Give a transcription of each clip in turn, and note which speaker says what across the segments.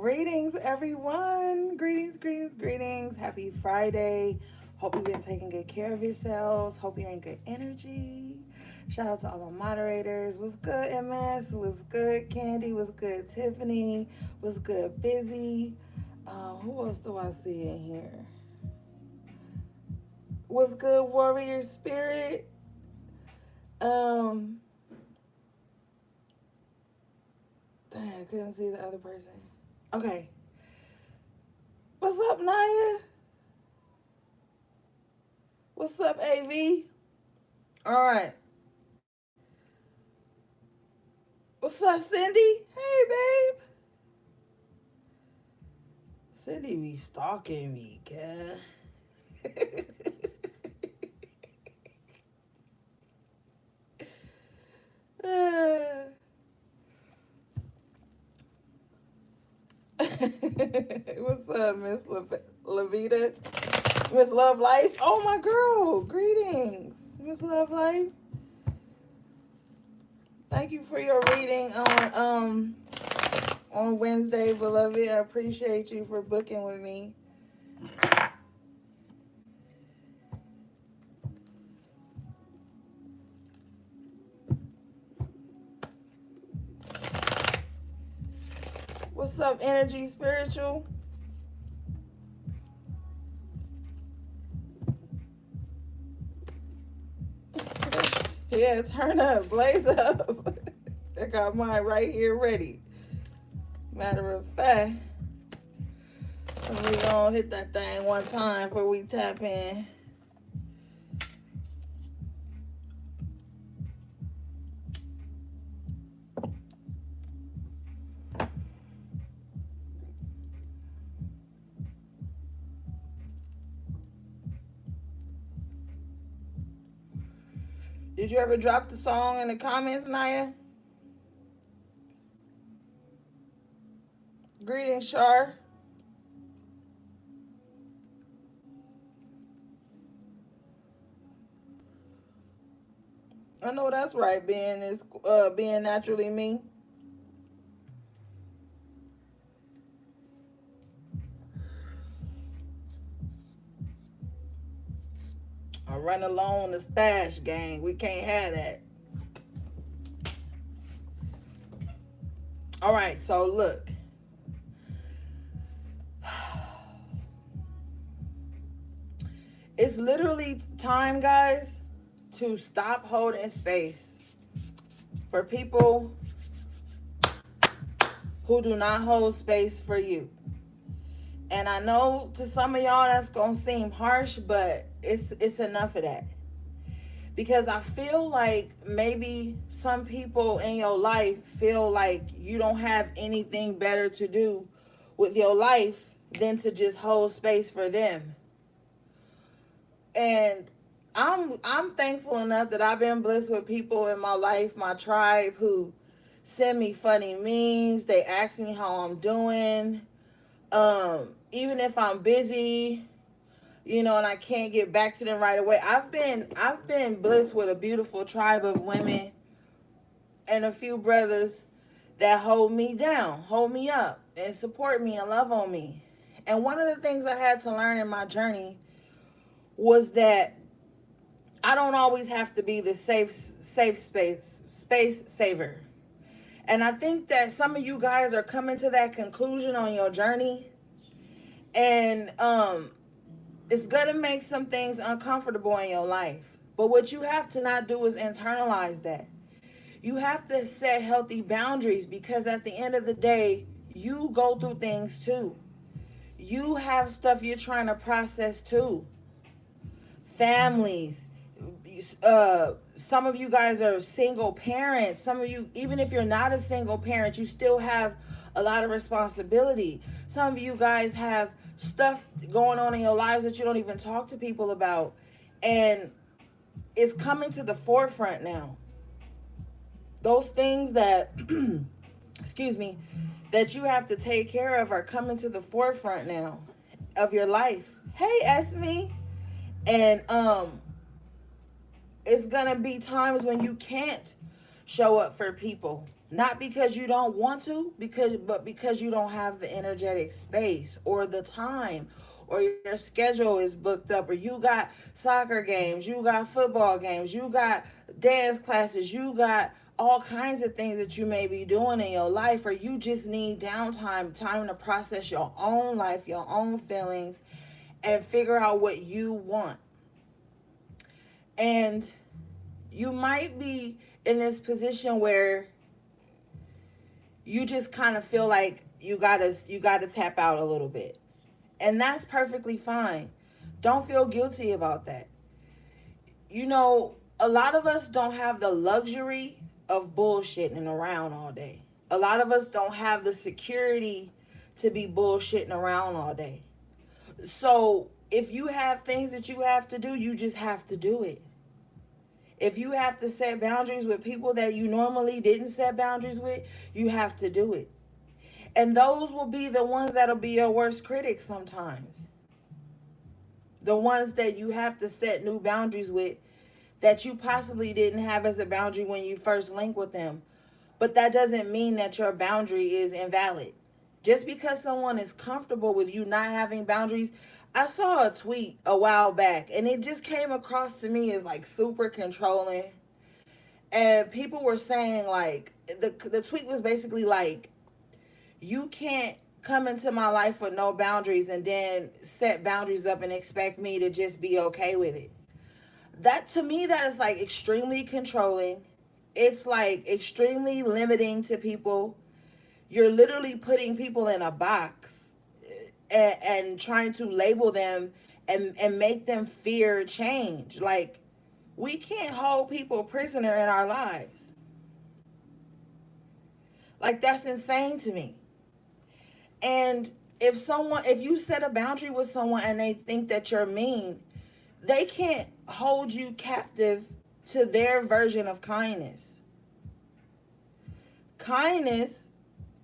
Speaker 1: Greetings, everyone. Greetings. Happy Friday. Hope you've been taking good care of yourselves. Hope you're in good energy. Shout out to all my moderators. What's good, MS? What's good, Candy? What's good, Tiffany? What's good, Busy? Who else do I see in here? What's good, Warrior Spirit? Um, Dang, I couldn't see the other person. Okay. What's up, Naya? What's up, AV? All right. What's up, Cindy? Hey, babe. Cindy be stalking me, girl. What's up, Miss Levita? Miss Love Life? Oh, my girl. Greetings, Miss Love Life. Thank you for your reading on Wednesday, beloved. I appreciate you for booking with me. What's up, Energy Spiritual? Yeah, turn up, blaze up. I got mine right here ready. Matter of fact, we gonna hit that thing one time before we tap in. Did you ever drop the song in the comments, Naya? Greetings, Shar. I know that's right, being naturally me. I run alone the stash gang. We can't have that. All right, so look. It's literally time, guys, to stop holding space for people who do not hold space for you. And I know to some of y'all that's going to seem harsh, but it's enough of that. Because I feel like maybe some people in your life feel like you don't have anything better to do with your life than to just hold space for them. And I'm thankful enough that I've been blessed with people in my life, my tribe, who send me funny memes. They ask me how I'm doing. Even if I'm busy, and I can't get back to them right away. I've been blessed with a beautiful tribe of women and a few brothers that hold me down, hold me up, and support me and love on me. And one of the things I had to learn in my journey was that I don't always have to be the safe space saver. And I think that some of you guys are coming to that conclusion on your journey. And it's going to make some things uncomfortable in your life. But what you have to not do is internalize that. You have to set healthy boundaries, because at the end of the day, you go through things too. You have stuff you're trying to process too. Families. Some of you guys are single parents. Some of you, even if you're not a single parent, you still have a lot of responsibility. Some of you guys have stuff going on in your lives that you don't even talk to people about, and it's coming to the forefront now. Those things that excuse me, that you have to take care of are coming to the forefront now of your life. Hey, Esme. And it's gonna be times when you can't show up for people Not because you don't want to, but because you don't have the energetic space or the time, or your schedule is booked up, or you got soccer games, you got football games, you got dance classes, you got all kinds of things that you may be doing in your life, or you just need downtime, time to process your own life, your own feelings, and figure out what you want. And you might be in this position where you just kind of feel like you gotta tap out a little bit, and that's perfectly fine. Don't feel guilty about that. You know, a lot of us don't have the luxury of bullshitting around all day. A lot of us don't have the security to be bullshitting around all day. So if you have things that you have to do, you just have to do it. If you have to set boundaries with people that you normally didn't set boundaries with, you have to do it. And those will be the ones that'll be your worst critics sometimes. The ones that you have to set new boundaries with that you possibly didn't have as a boundary when you first linked with them. But that doesn't mean that your boundary is invalid. Just because someone is comfortable with you not having boundaries. I saw a tweet a while back and it just came across to me as like super controlling. And people were saying like the tweet was basically like, you can't come into my life with no boundaries and then set boundaries up and expect me to just be okay with it. That to me, that is like extremely controlling. It's like extremely limiting to people. You're literally putting people in a box and trying to label them and make them fear change. Like, we can't hold people prisoner in our lives. Like, that's insane to me. And if you set a boundary with someone and they think that you're mean, they can't hold you captive to their version of kindness. Kindness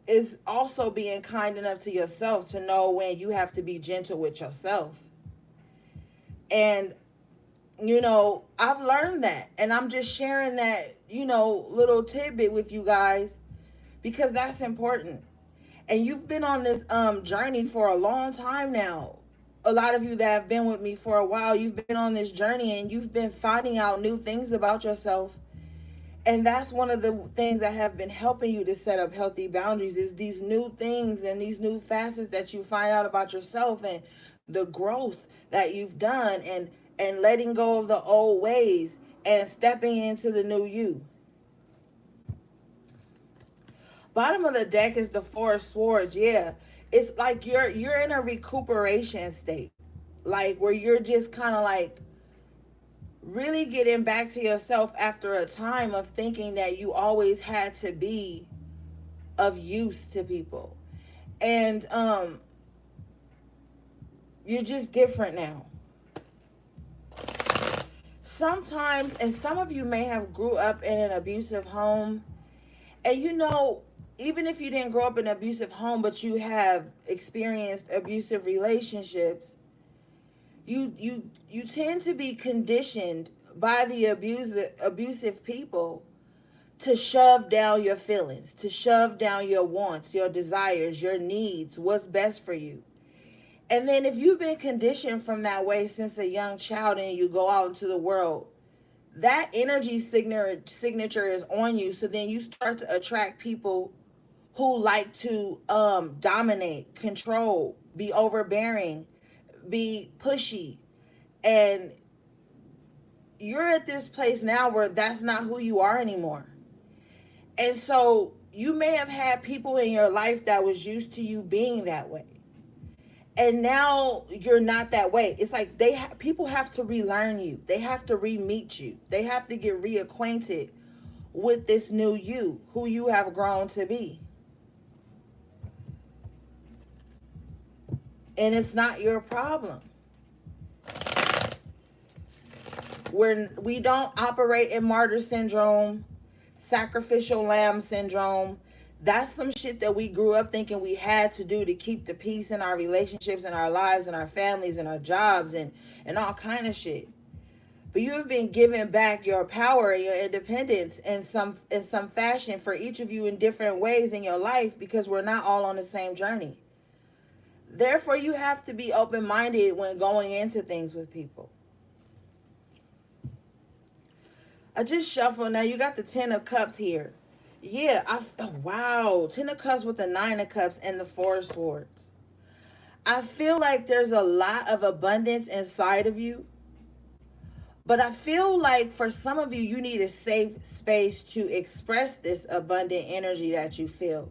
Speaker 1: is also being kind enough to yourself to know when you have to be gentle with yourself. And, you know, I've learned that. And I'm just sharing that, you know, little tidbit with you guys because that's important. And you've been on this journey for a long time now. A lot of you that have been with me for a while, you've been on this journey and you've been finding out new things about yourself. And that's one of the things that have been helping you to set up healthy boundaries is these new things and these new facets that you find out about yourself and the growth that you've done and letting go of the old ways and stepping into the new you. Bottom of the deck is the Four of Swords. Yeah, it's like you're in a recuperation state, like where you're just kind of like really getting back to yourself after a time of thinking that you always had to be of use to people, and you're just different now. Sometimes, and some of you may have grew up in an abusive home, and you know, even if you didn't grow up in an abusive home, but you have experienced abusive relationships, you tend to be conditioned by the abusive people to shove down your feelings, to shove down your wants, your desires, your needs, what's best for you. And then if you've been conditioned from that way since a young child and you go out into the world, that energy signature is on you. So then you start to attract people who like to dominate, control, be overbearing, be pushy. And you're at this place now where that's not who you are anymore. And so you may have had people in your life that was used to you being that way. And now you're not that way. It's like people have to relearn you. They have to re-meet you. They have to get reacquainted with this new you, who you have grown to be. And it's not your problem. We don't operate in martyr syndrome, sacrificial lamb syndrome. That's some shit that we grew up thinking we had to do to keep the peace in our relationships and our lives and our families and our jobs and all kind of shit. but you have been given back your power and your independence in some fashion, for each of you in different ways in your life, because we're not all on the same journey. Therefore, you have to be open-minded when going into things with people. I just shuffle. Now you got the 10 of Cups here. Yeah, wow. 10 of Cups with the 9 of Cups and the 4 of Swords. I feel like there's a lot of abundance inside of you. But I feel like for some of you, you need a safe space to express this abundant energy that you feel.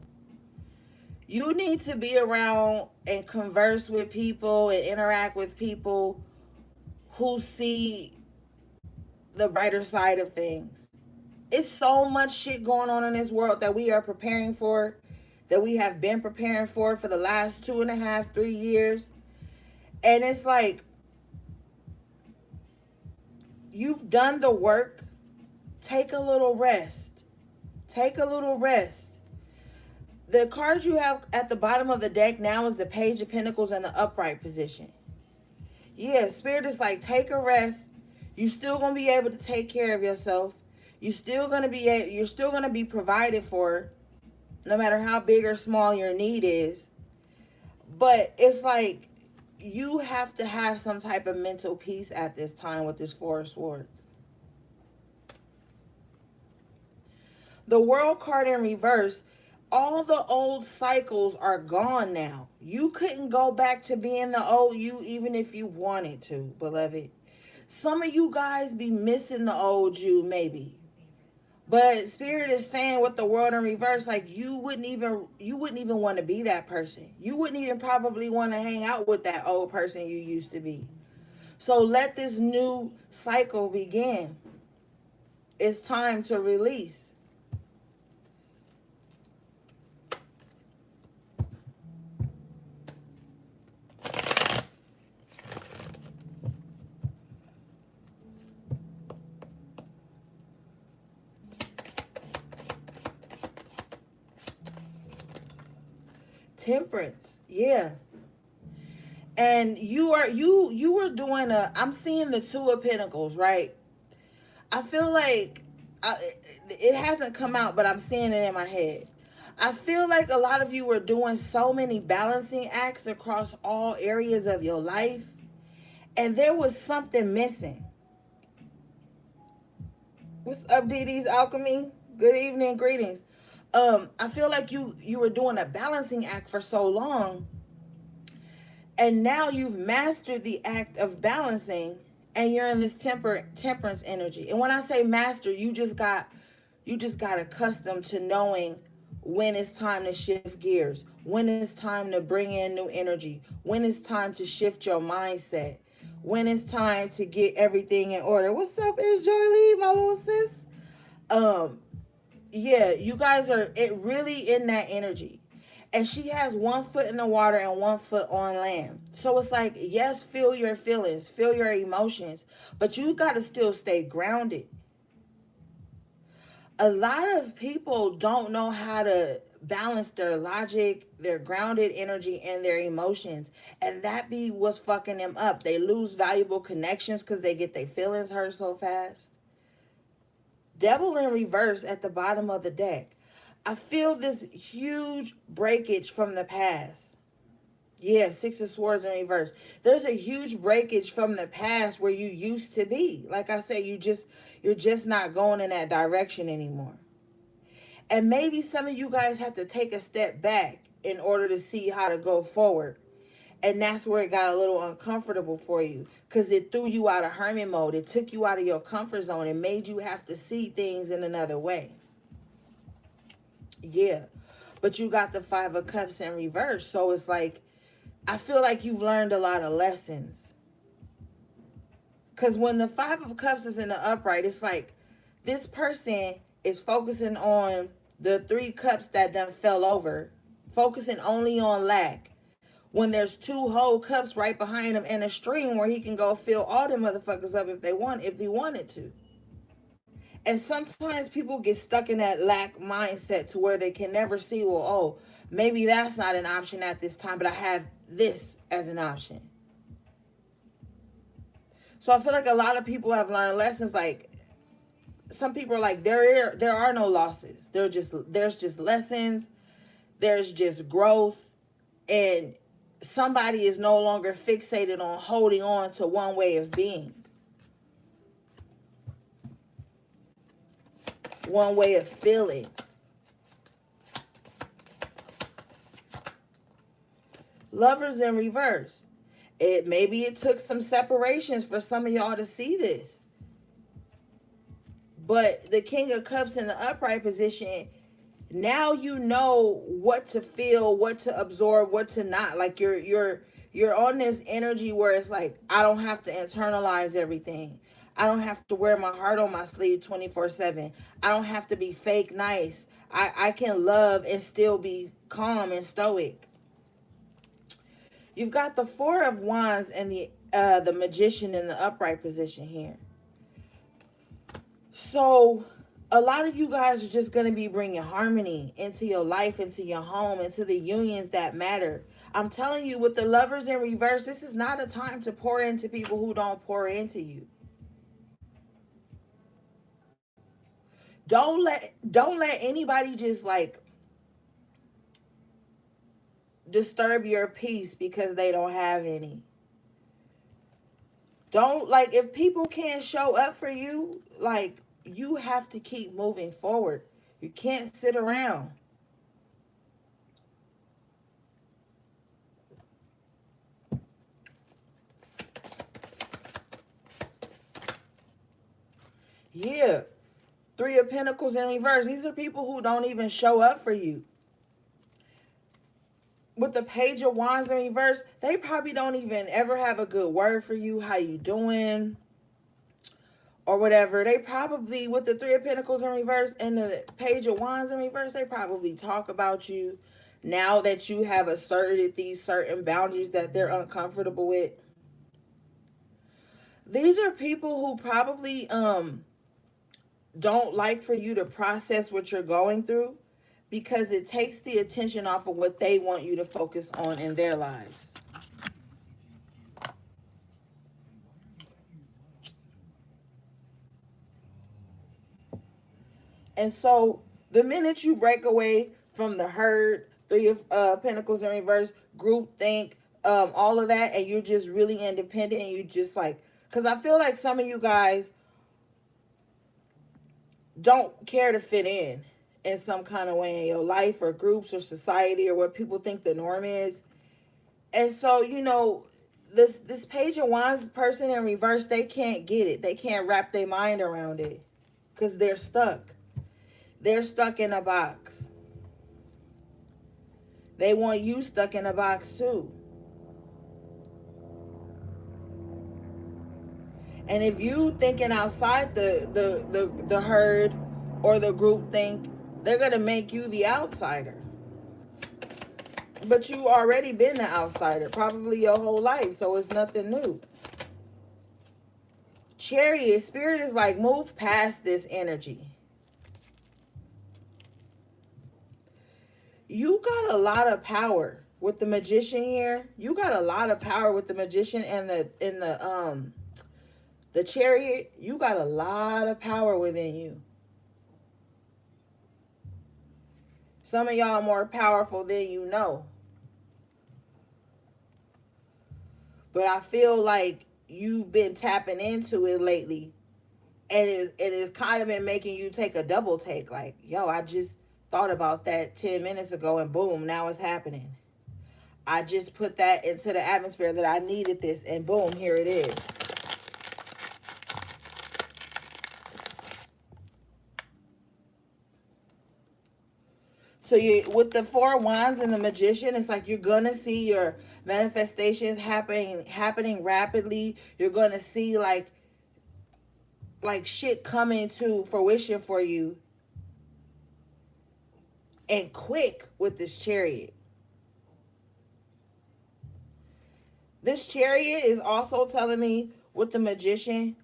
Speaker 1: You need to be around and converse with people and interact with people who see the brighter side of things. It's so much shit going on in this world that we are preparing for, that we have been preparing for the last 2.5, 3 years. And it's like, you've done the work. Take a little rest. Take a little rest. The cards you have at the bottom of the deck now is the Page of Pentacles in the upright position. Yeah, Spirit is like, take a rest. You're still going to be able to take care of yourself. You're still going to be provided for, no matter how big or small your need is. But it's like, you have to have some type of mental peace at this time with this 4 of Swords. The World card in reverse, all the old cycles are gone now. You couldn't go back to being the old you even if you wanted to, beloved. Some of you guys be missing the old you maybe. But Spirit is saying with the World in reverse, like, you wouldn't even want to be that person. You wouldn't even probably want to hang out with that old person you used to be. So let this new cycle begin. It's time to release. Temperance, yeah. And you were doing I'm seeing the 2 of Pentacles, right? I feel like it hasn't come out, but I'm seeing it in my head. I feel like a lot of you were doing so many balancing acts across all areas of your life, and there was something missing. What's up, DD's Alchemy? Good evening, greetings. I feel like you were doing a balancing act for so long, and now you've mastered the act of balancing, and you're in this temperance energy. And when I say master, you just got accustomed to knowing when it's time to shift gears, when it's time to bring in new energy, when it's time to shift your mindset, when it's time to get everything in order. What's up, Joy Lee, my little sis? Yeah, you guys are really in that energy. And she has 1 foot in the water and 1 foot on land. So it's like, yes, feel your feelings, feel your emotions, but you got to still stay grounded. A lot of people don't know how to balance their logic, their grounded energy, and their emotions. And that be what's fucking them up. They lose valuable connections because they get their feelings hurt so fast. Devil in reverse at the bottom of the deck. I feel this huge breakage from the past. Yeah, 6 of Swords in reverse. There's a huge breakage from the past where you used to be. Like I said, you're just not going in that direction anymore. And maybe some of you guys have to take a step back in order to see how to go forward. And that's where it got a little uncomfortable for you, because it threw you out of hermit mode. It took you out of your comfort zone and made you have to see things in another way. Yeah. But you got the 5 of Cups in reverse. So it's like, I feel like you've learned a lot of lessons. Because when the 5 of Cups is in the upright, it's like this person is focusing on the 3 cups that done fell over, focusing only on lack. When there's 2 whole cups right behind him and a stream where he can go fill all them motherfuckers up if he wanted to. And sometimes people get stuck in that lack mindset to where they can never see, well, oh, maybe that's not an option at this time, but I have this as an option. So I feel like a lot of people have learned lessons. Like some people are like, there are no losses. There's just lessons. There's just growth, and somebody is no longer fixated on holding on to one way of being, one way of feeling. Lovers in reverse. Maybe it took some separations for some of y'all to see this. But the King of Cups in the upright position, now you know what to feel, what to absorb, what to not. Like you're on this energy where it's like, I don't have to internalize everything. I don't have to wear my heart on my sleeve 24/7. I don't have to be fake nice. I can love and still be calm and stoic. You've got the Four of Wands and the Magician in the upright position here. So a lot of you guys are just going to be bringing harmony into your life, into your home, into the unions that matter. I'm telling you, with the Lovers in reverse, this is not a time to pour into people who don't pour into you. Don't let anybody just like disturb your peace because they don't have any. Don't, like, if people can't show up for you, like, you have to keep moving forward. You can't sit around. Yeah. Three of Pentacles in reverse. These are people who don't even show up for you. With the Page of Wands in reverse, they probably don't even ever have a good word for you. How you doing? Or whatever. They probably, with the Three of Pentacles in reverse and the Page of Wands in reverse, they probably talk about you now that you have asserted these certain boundaries that they're uncomfortable with. These are people who probably don't like for you to process what you're going through, because it takes the attention off of what they want you to focus on in their lives. And so the minute you break away from the herd, Three of Pentacles in reverse, group think, all of that, and you're just really independent, and you just like, because I feel like some of you guys don't care to fit in some kind of way in your life or groups or society or what people think the norm is. And so, you know, this Page of Wands person in reverse, they can't get it. They can't wrap their mind around it because they're stuck. They're stuck in a box. They want you stuck in a box too. And if you thinking outside the herd or the group think, they're going to make you the outsider. But you already been the outsider probably your whole life, so it's nothing new. Chariot, Spirit is like, move past this energy. You got a lot of power with the Magician here. You got a lot of power with the Magician and the Chariot. You got a lot of power within you. Some of y'all more powerful than you know. But I feel like you've been tapping into it lately. And it has kind of been making you take a double take. Like, yo, I just thought about that 10 minutes ago and boom, now it's happening. I just put that into the atmosphere that I needed this and boom, here it is. So you, with the Four of Wands and the Magician, it's like you're gonna see your manifestations happening rapidly. You're gonna see like shit coming to fruition for you, and quick with this Chariot. This Chariot is also telling me with the Magician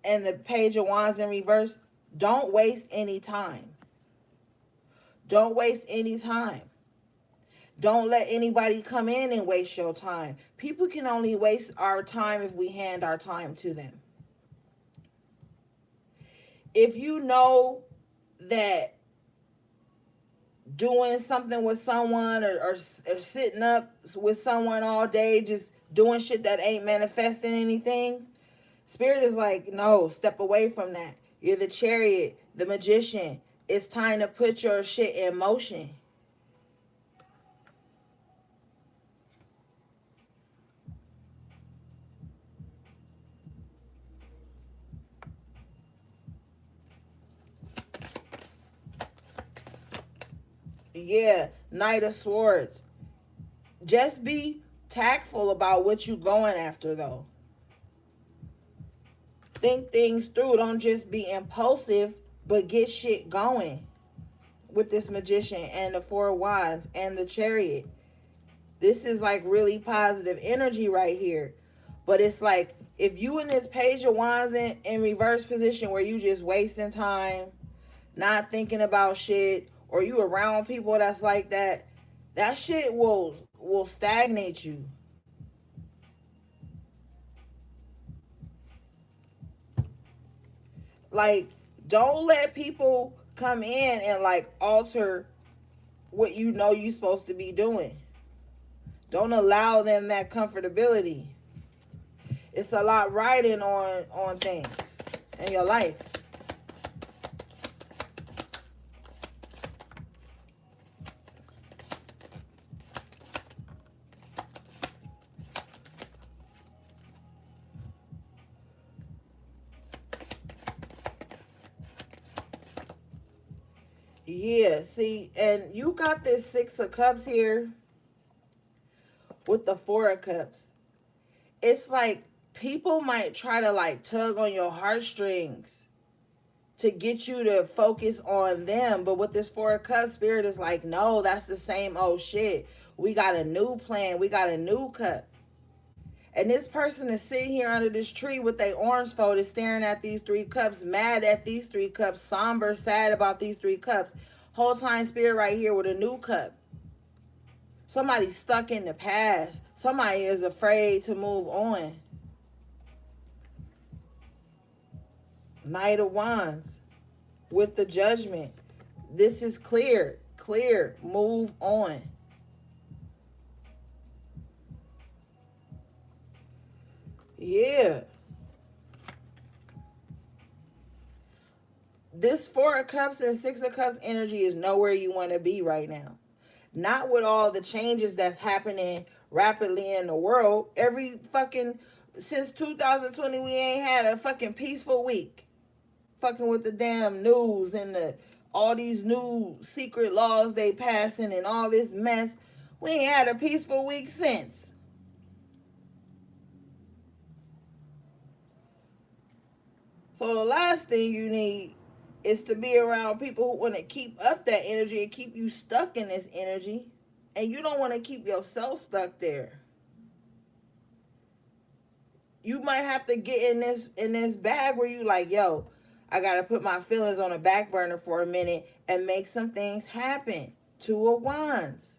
Speaker 1: and the Page of Wands in reverse, don't waste any time. Don't waste any time. Don't let anybody come in and waste your time. People can only waste our time if we hand our time to them. If you know that doing something with someone, or sitting up with someone all day just doing shit that ain't manifesting anything, Spirit is like, no, step away from that. You're the Chariot, the Magician. It's time to put your shit in motion. Yeah, Knight of Swords. Just be tactful about what you going after, though. Think things through. Don't just be impulsive, but get shit going with this Magician and the Four of Wands and the Chariot. This is like really positive energy right here. But it's like, if you in this Page of Wands in reverse position where you just wasting time, not thinking about shit, or you around people that's like that, that shit will stagnate you. Like, don't let people come in and like alter what you know you're supposed to be doing. Don't allow them that comfortability. It's a lot riding on things in your life. Yeah, see, and you got this Six of Cups here with the Four of Cups. It's like people might try to like tug on your heartstrings to get you to focus on them. But with this Four of Cups, Spirit is like, no, that's the same old shit. We got a new plan. We got a new cup. And this person is sitting here under this tree with their arms folded, staring at these three cups, mad at these three cups, somber, sad about these three cups. Whole time, Spirit right here with a new cup. Somebody's stuck in the past. Somebody is afraid to move on. Knight of Wands with the Judgment. This is clear. Clear. Move on. Yeah. This Four of Cups and Six of Cups energy is nowhere you want to be right now. Not with all the changes that's happening rapidly in the world. Since 2020, we ain't had a fucking peaceful week. Fucking with the damn news and all these new secret laws they passing and all this mess. We ain't had a peaceful week since. So the last thing you need is to be around people who want to keep up that energy and keep you stuck in this energy. And you don't want to keep yourself stuck there. You might have to get in this bag where you like, yo, I got to put my feelings on a back burner for a minute and make some things happen. Two of Wands.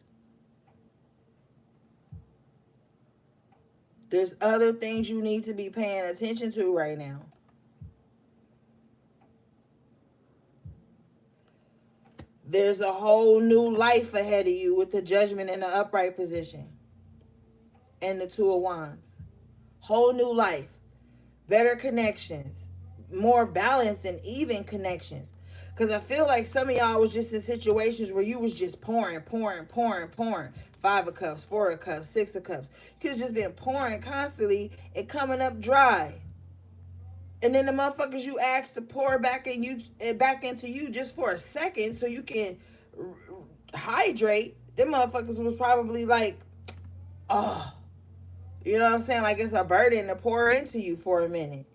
Speaker 1: There's other things you need to be paying attention to right now. There's a whole new life ahead of you with the Judgment in the upright position. And the Two of Wands. Whole new life. Better connections. More balanced and even connections. Because I feel like some of y'all was just in situations where you was just pouring. Five of Cups, Four of Cups, Six of Cups. You could have just been pouring constantly and coming up dry. And then the motherfuckers you asked to pour back into you just for a second so you can hydrate, them motherfuckers was probably like, oh, you know what I'm saying? Like it's a burden to pour into you for a minute.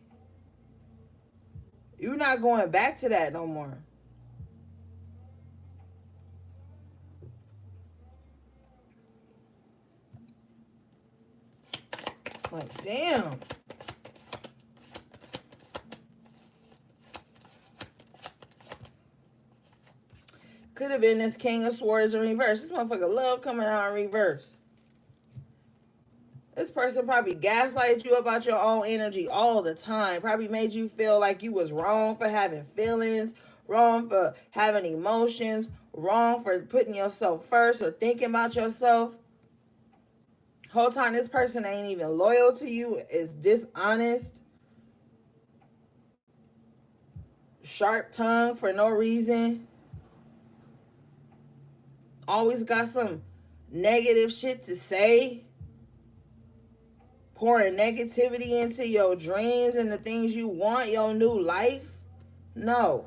Speaker 1: You're not going back to that no more. Like, damn. Could have been this King of Swords in reverse. This motherfucker love coming out in reverse. This person probably gaslighted you about your own energy all the time. Probably made you feel like you was wrong for having feelings, wrong for having emotions, wrong for putting yourself first or thinking about yourself. Whole time this person ain't even loyal to you, is dishonest, sharp tongue for no reason. Always got some negative shit to say. Pouring negativity into your dreams and the things you want, your new life. No.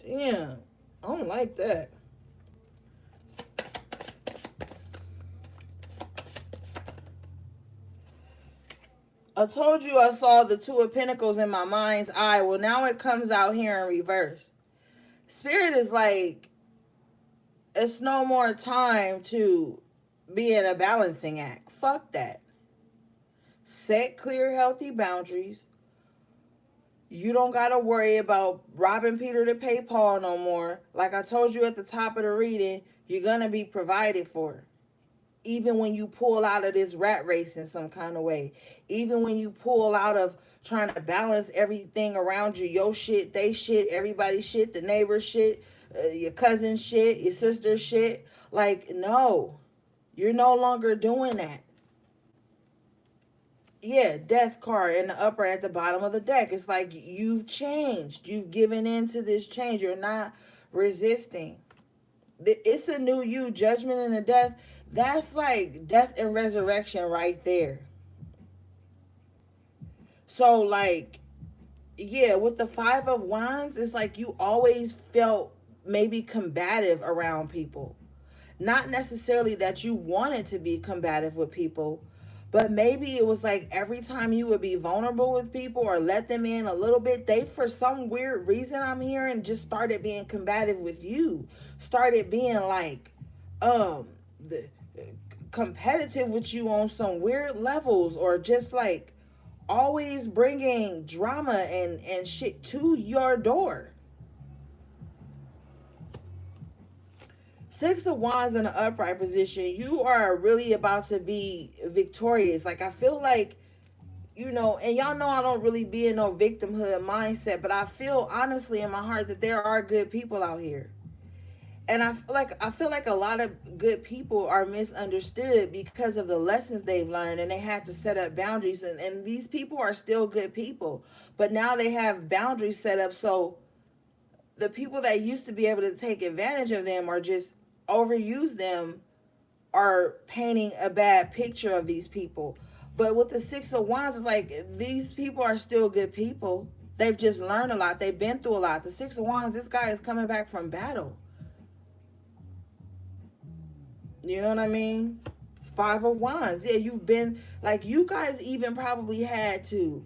Speaker 1: Damn. I don't like that. I told you I saw the Two of Pentacles in my mind's eye. Well, now it comes out here in reverse. Spirit is like, it's no more time to be in a balancing act. Fuck that. Set clear, healthy boundaries. You don't got to worry about robbing Peter to pay Paul no more. Like I told you at the top of the reading, you're going to be provided for. Even when you pull out of this rat race in some kind of way. Even when you pull out of trying to balance everything around you. Your shit, they shit, everybody's shit, the neighbor's shit, your cousin's shit, your sister's shit. Like, no. You're no longer doing that. Yeah, death card in the upper at the bottom of the deck. It's like you've changed. You've given in to this change. You're not resisting. It's a new you. Judgment and the death. That's like death and resurrection right there. So like, yeah, with the Five of Wands, it's like you always felt maybe combative around people. Not necessarily that you wanted to be combative with people, but maybe it was like every time you would be vulnerable with people or let them in a little bit, they, for some weird reason I'm hearing, just started being combative with you. Started being like, the, competitive with you on some weird levels, or just like always bringing drama and shit to your door. Six of Wands in an upright position, you are really about to be victorious. Like, I feel like, you know, and y'all know I don't really be in no victimhood mindset, but I feel honestly in my heart that there are good people out here. And I feel like a lot of good people are misunderstood because of the lessons they've learned, and they had to set up boundaries, and these people are still good people, but now they have boundaries set up, so the people that used to be able to take advantage of them or just overuse them are painting a bad picture of these people. But with the Six of Wands, it's like these people are still good people. They've just learned a lot. They've been through a lot. The Six of Wands, this guy is coming back from battle. You know what I mean? Five of Wands. Yeah, you've been, like, you guys even probably had to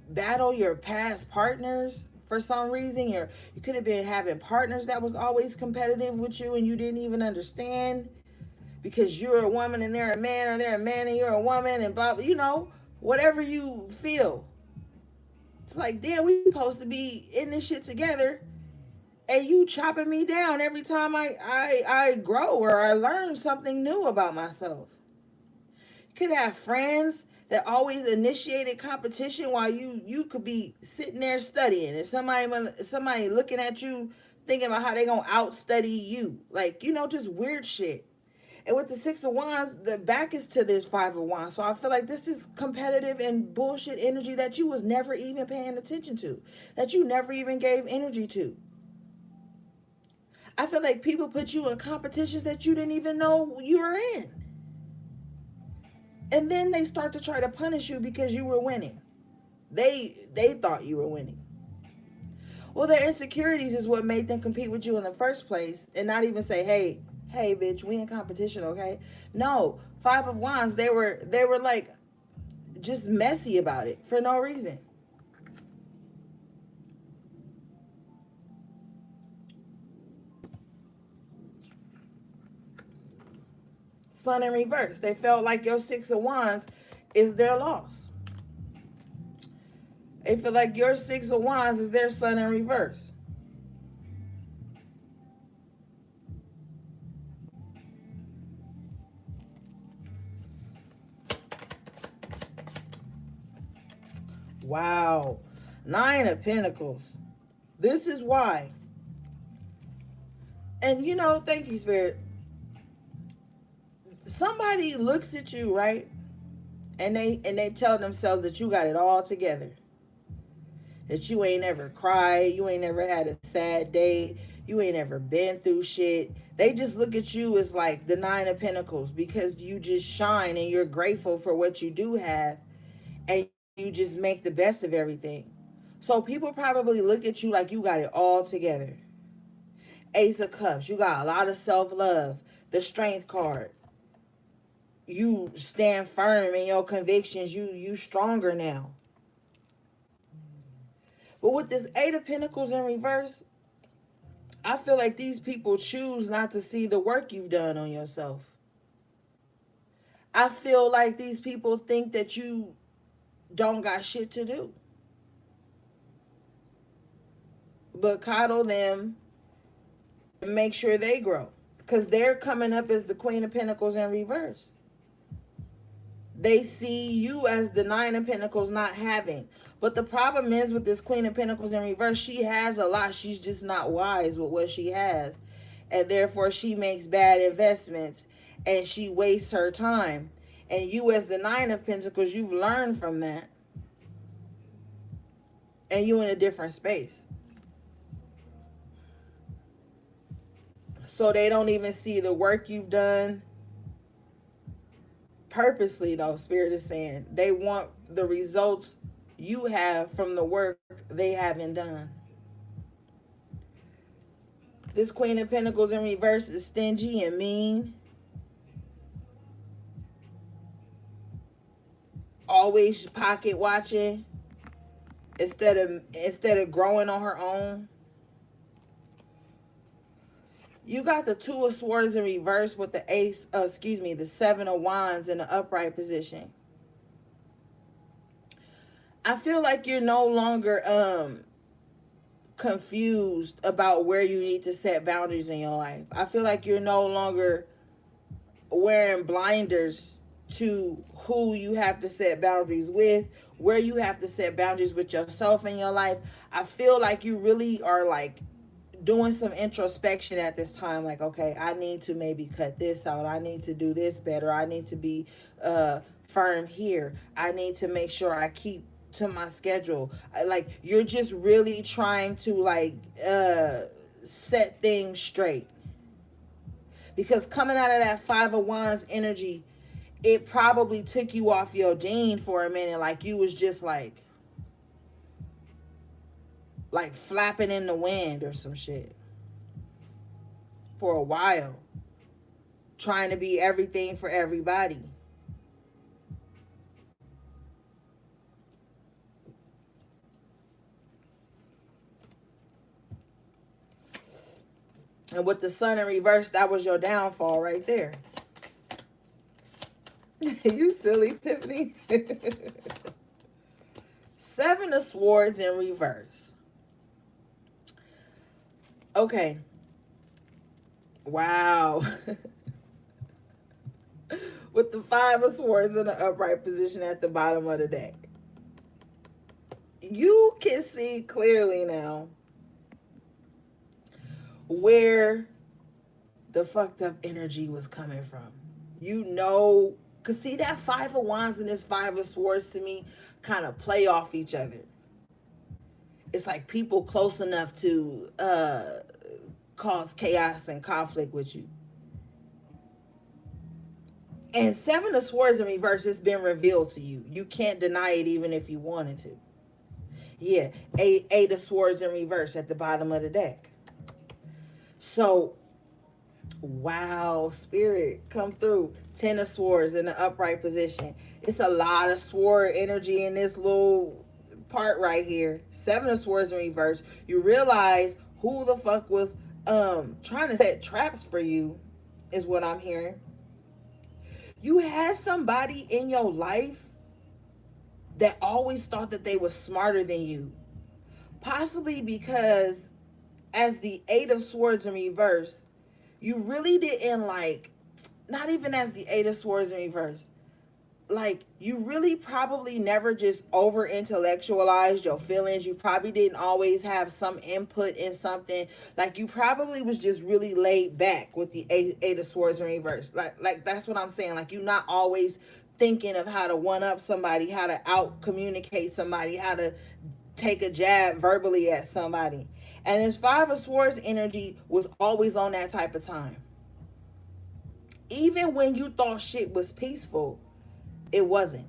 Speaker 1: battle your past partners for some reason. You could have been having partners that was always competitive with you and you didn't even understand, because you're a woman and they're a man, or they're a man and you're a woman, and blah, blah, you know, whatever you feel. It's like, damn, we supposed to be in this shit together, and you chopping me down every time I grow or I learn something new about myself. You could have friends that always initiated competition while you could be sitting there studying, and somebody looking at you thinking about how they gonna outstudy you, like, you know, just weird shit. And with the Six of Wands, the back is to this Five of Wands. So I feel like this is competitive and bullshit energy that you was never even paying attention to, that you never even gave energy to. I feel like people put you in competitions that you didn't even know you were in. And then they start to try to punish you because you were winning. They thought you were winning. Well, their insecurities is what made them compete with you in the first place, and not even say, hey, bitch, we in competition, okay? No, Five of Wands, they were like just messy about it for no reason. Sun in reverse. They felt like your Six of Wands is their loss. They feel like your Six of Wands is their sun in reverse. Wow. Nine of Pentacles. This is why. And you know, thank you, Spirit. Somebody looks at you, right? And they tell themselves that you got it all together. That you ain't never cried, you ain't never had a sad day, you ain't never been through shit. They just look at you as like the Nine of Pentacles because you just shine and you're grateful for what you do have, and you just make the best of everything. So people probably look at you like you got it all together. Ace of Cups, you got a lot of self-love. The Strength card, you stand firm in your convictions. You stronger now. But with this Eight of Pentacles in reverse, I feel like these people choose not to see the work you've done on yourself. I feel like these people think that you don't got shit to do but coddle them and make sure they grow, because they're coming up as the Queen of Pentacles in reverse. They see you as the Nine of Pentacles not having. But the problem is with this Queen of Pentacles in reverse, she has a lot. She's just not wise with what she has. And therefore she makes bad investments and she wastes her time. And you as the Nine of Pentacles, you've learned from that. And you in a different space. So they don't even see the work you've done. Purposely though, Spirit is saying they want the results you have from the work they haven't done. This Queen of Pentacles in reverse is stingy and mean. Always pocket watching instead of growing on her own. You got the Two of Swords in reverse with the the Seven of Wands in the upright position. I feel like you're no longer confused about where you need to set boundaries in your life. I feel like you're no longer wearing blinders to who you have to set boundaries with, where you have to set boundaries with yourself in your life. I feel like you really are like doing some introspection at this time, like, okay, I need to maybe cut this out, I need to do this better, I need to be firm here, I need to make sure I keep to my schedule. Like you're just really trying to like set things straight, because coming out of that Five of Wands energy, it probably took you off your Dean for a minute. Like you was just like flapping in the wind or some shit for a while, trying to be everything for everybody. And with the Sun in reverse, that was your downfall right there. You silly, Tiffany. Seven of Swords in reverse. Okay. Wow. With the Five of Swords in the upright position at the bottom of the deck. You can see clearly now where the fucked up energy was coming from. You know, because see that Five of Wands and this Five of Swords to me kind of play off each other. It's like people close enough to cause chaos and conflict with you. And Seven of Swords in reverse has been revealed to you. You can't deny it even if you wanted to. Yeah, Eight of Swords in reverse at the bottom of the deck. So, wow, Spirit, come through. Ten of Swords in the upright position. It's a lot of sword energy in this little part right here. Seven of Swords in reverse. You realize who the fuck was trying to set traps for you, is what I'm hearing. You had somebody in your life that always thought that they were smarter than you. Possibly because, as the Eight of Swords in reverse, you really didn't like, not even as the Eight of Swords in reverse, like you really probably never just over intellectualized your feelings. You probably didn't always have some input in something. Like you probably was just really laid back with the eight of swords in reverse. Like that's what I'm saying. Like you're not always thinking of how to one up somebody, how to out communicate somebody, how to take a jab verbally at somebody. And this five of swords energy was always on that type of time. Even when you thought shit was peaceful, it wasn't.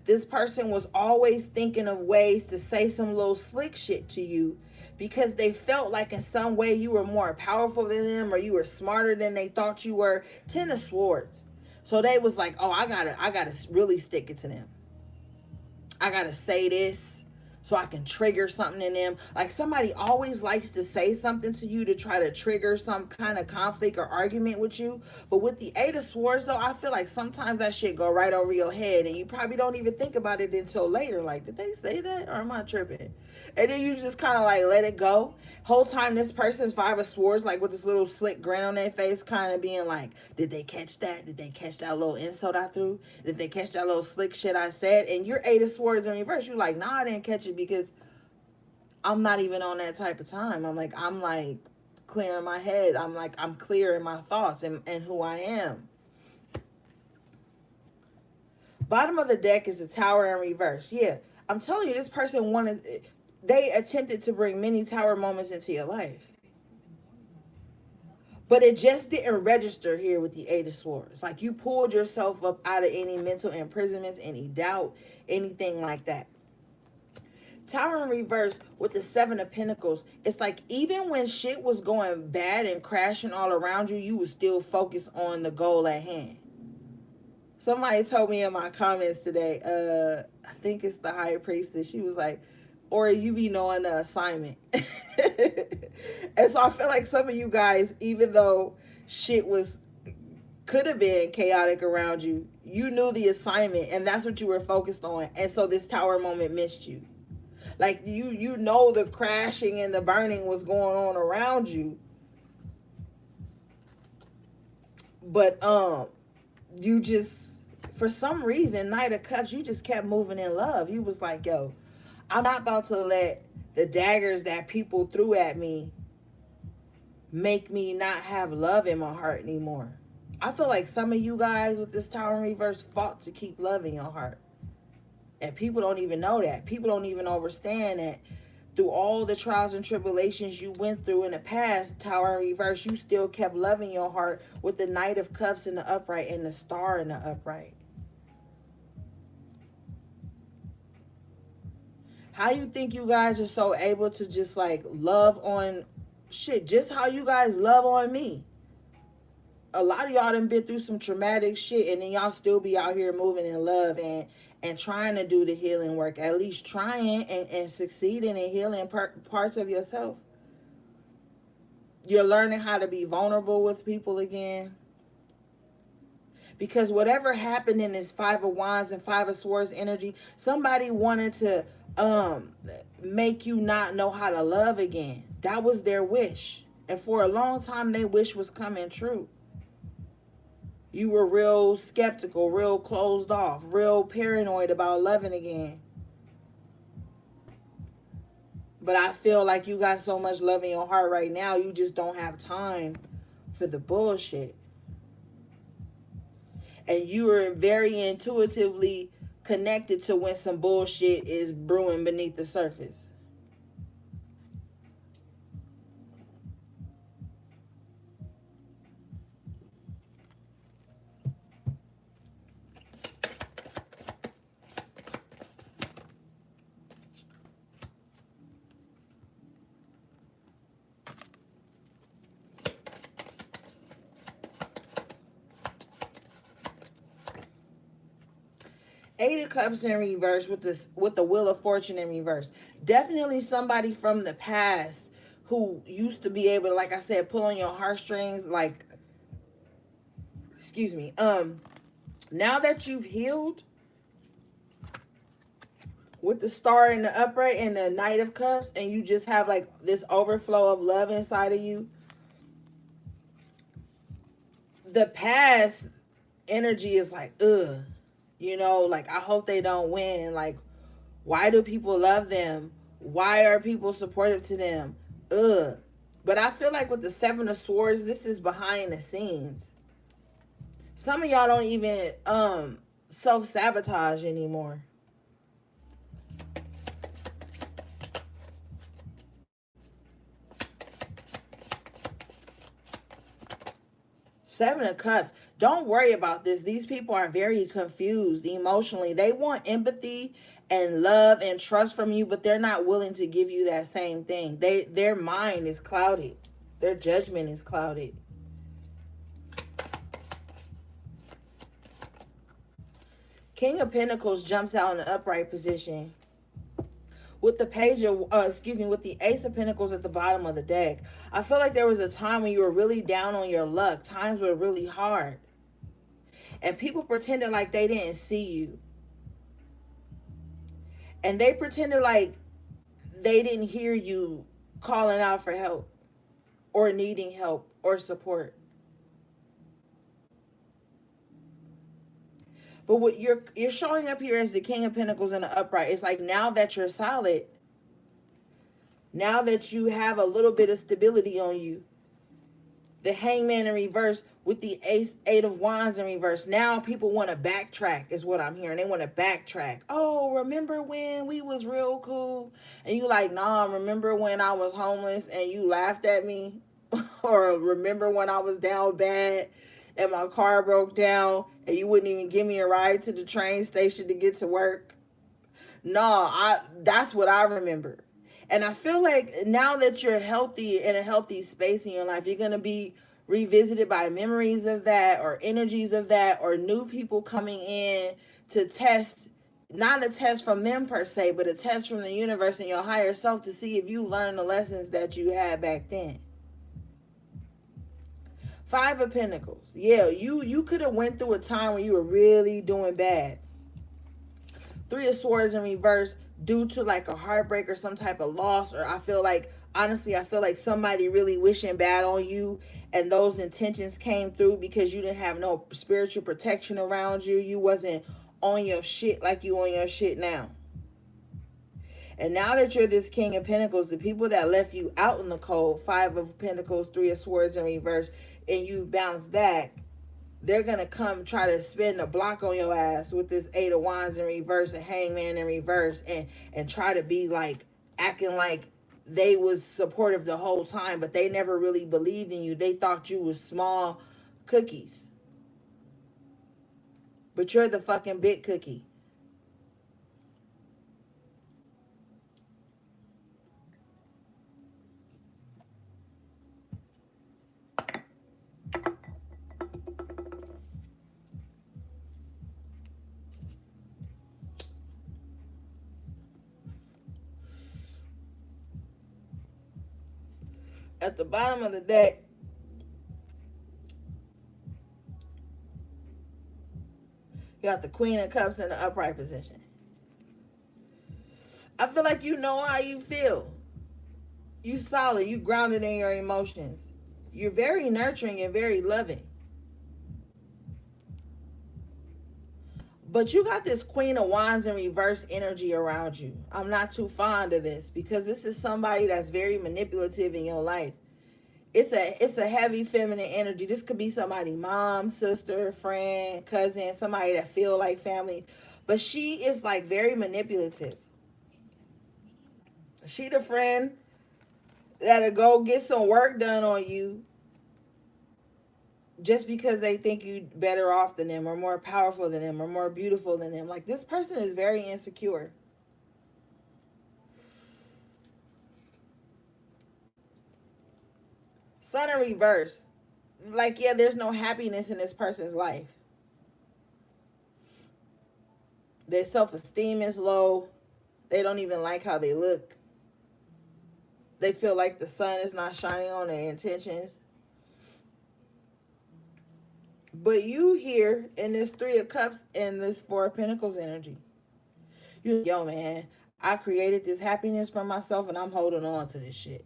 Speaker 1: This person was always thinking of ways to say some little slick shit to you because they felt like in some way you were more powerful than them or you were smarter than they thought you were. Ten of swords. So they was like, oh, I gotta really stick it to them. I gotta say this so I can trigger something in them. Like somebody always likes to say something to you to try to trigger some kind of conflict or argument with you. But with the Eight of Swords, though, I feel like sometimes that shit go right over your head and you probably don't even think about it until later. Like, did they say that or am I tripping? And then you just kind of like let it go. Whole time this person's Five of Swords, like with this little slick grin on their face, kind of being like, did they catch that? Did they catch that little insult I threw? Did they catch that little slick shit I said? And you're Eight of Swords in reverse. You're like, nah, I didn't catch it because I'm not even on that type of time. I'm like clearing my head. I'm clear in my thoughts and who I am. Bottom of the deck is the Tower in reverse. Yeah, I'm telling you, this person they attempted to bring many tower moments into your life. But it just didn't register here with the Eight of Swords. Like you pulled yourself up out of any mental imprisonments, any doubt, anything like that. Tower in reverse with the Seven of Pentacles. It's like even when shit was going bad and crashing all around you, you was still focused on the goal at hand. Somebody told me in my comments today, I think it's the High Priestess. She was like, or you be knowing the assignment. And so I feel like some of you guys, even though shit could have been chaotic around you, you knew the assignment and that's what you were focused on. And so this tower moment missed you. Like you know the crashing and the burning was going on around you. But you just, for some reason, Knight of Cups, you just kept moving in love. You was like, yo, I'm not about to let the daggers that people threw at me make me not have love in my heart anymore. I feel like some of you guys with this Tower in reverse fought to keep love in your heart. And people don't even know that. People don't even understand that through all the trials and tribulations you went through in the past, Tower in reverse, you still kept loving your heart with the Knight of Cups in the upright and the Star in the upright. How you think you guys are so able to just like love on shit, just how you guys love on me? A lot of y'all done been through some traumatic shit and then y'all still be out here moving in love and trying to do the healing work, at least trying and succeeding in healing parts of yourself. You're learning how to be vulnerable with people again. Because whatever happened in this Five of Wands and Five of Swords energy, somebody wanted to make you not know how to love again. That was their wish. And for a long time, their wish was coming true. You were real skeptical, real closed off, real paranoid about loving again. But I feel like you got so much love in your heart right now, you just don't have time for the bullshit. And you are very intuitively connected to when some bullshit is brewing beneath the surface. Eight of Cups in reverse with the Wheel of Fortune in reverse. Definitely somebody from the past who used to be able to, like I said, pull on your heartstrings. Like, excuse me. Now that you've healed, with the star in the upright and the Knight of Cups, and you just have like this overflow of love inside of you. The past energy is like, ugh, you know, like I hope they don't win. Like, why do people love them? Why are people supportive to them? Ugh. But I feel like with the Seven of Swords, this is behind the scenes. Some of y'all don't even self-sabotage anymore. Seven of Cups. Don't worry about this. These people are very confused emotionally. They want empathy and love and trust from you, but they're not willing to give you that same thing. Their mind is clouded. Their judgment is clouded. King of Pentacles jumps out in the upright position. With the page of, with the Ace of Pentacles at the bottom of the deck. I feel like there was a time when you were really down on your luck. Times were really hard. And people pretended like they didn't see you. And they pretended like they didn't hear you calling out for help or needing help or support. But what you're showing up here as the King of Pentacles in the upright, it's like now that you're solid, now that you have a little bit of stability on you, the Hangman in reverse with the Eight of Wands in reverse. Now people want to backtrack is what I'm hearing. They want to backtrack. Oh, remember when we was real cool? And you like, nah, remember when I was homeless and you laughed at me? Or remember when I was down bad and my car broke down and you wouldn't even give me a ride to the train station to get to work? No, that's what I remember. And I feel like now that you're healthy, in a healthy space in your life, you're going to be revisited by memories of that or energies of that or new people coming in to test, not a test from them per se, but a test from the universe and your higher self to see if you learned the lessons that you had back then. Five of Pentacles. Yeah, you could have went through a time when you were really doing bad. Three of Swords in reverse due to like a heartbreak or some type of loss, or I feel like, honestly, I feel like somebody really wishing bad on you and those intentions came through because you didn't have no spiritual protection around you. You wasn't on your shit like you on your shit now. And now that you're this King of Pentacles, the people that left you out in the cold, Five of Pentacles, Three of Swords in reverse, and you bounce back, they're going to come try to spin the block on your ass with this Eight of Wands in reverse and Hangman in reverse and try to be like, acting like they was supportive the whole time, but they never really believed in you. They thought you was small cookies. But you're the fucking big cookie. At the bottom of the deck, you got the Queen of Cups in the upright position. I feel like you know how you feel. You solid. You grounded in your emotions. You're very nurturing and very loving. But you got this Queen of Wands in reverse energy around you. I'm not too fond of this because this is somebody that's very manipulative in your life. It's a heavy feminine energy. This could be somebody, mom, sister, friend, cousin, somebody that feel like family. But she is like very manipulative. She the friend that'll go get some work done on you just because they think you better off than them or more powerful than them or more beautiful than them. Like, this person is very insecure. Sun in reverse. Like, yeah, there's no happiness in this person's life. Their self-esteem is low. They don't even like how they look. They feel like the sun is not shining on their intentions. But you here in this Three of Cups and this Four of Pentacles energy, You're like, yo, man, I created this happiness for myself and I'm holding on to this shit.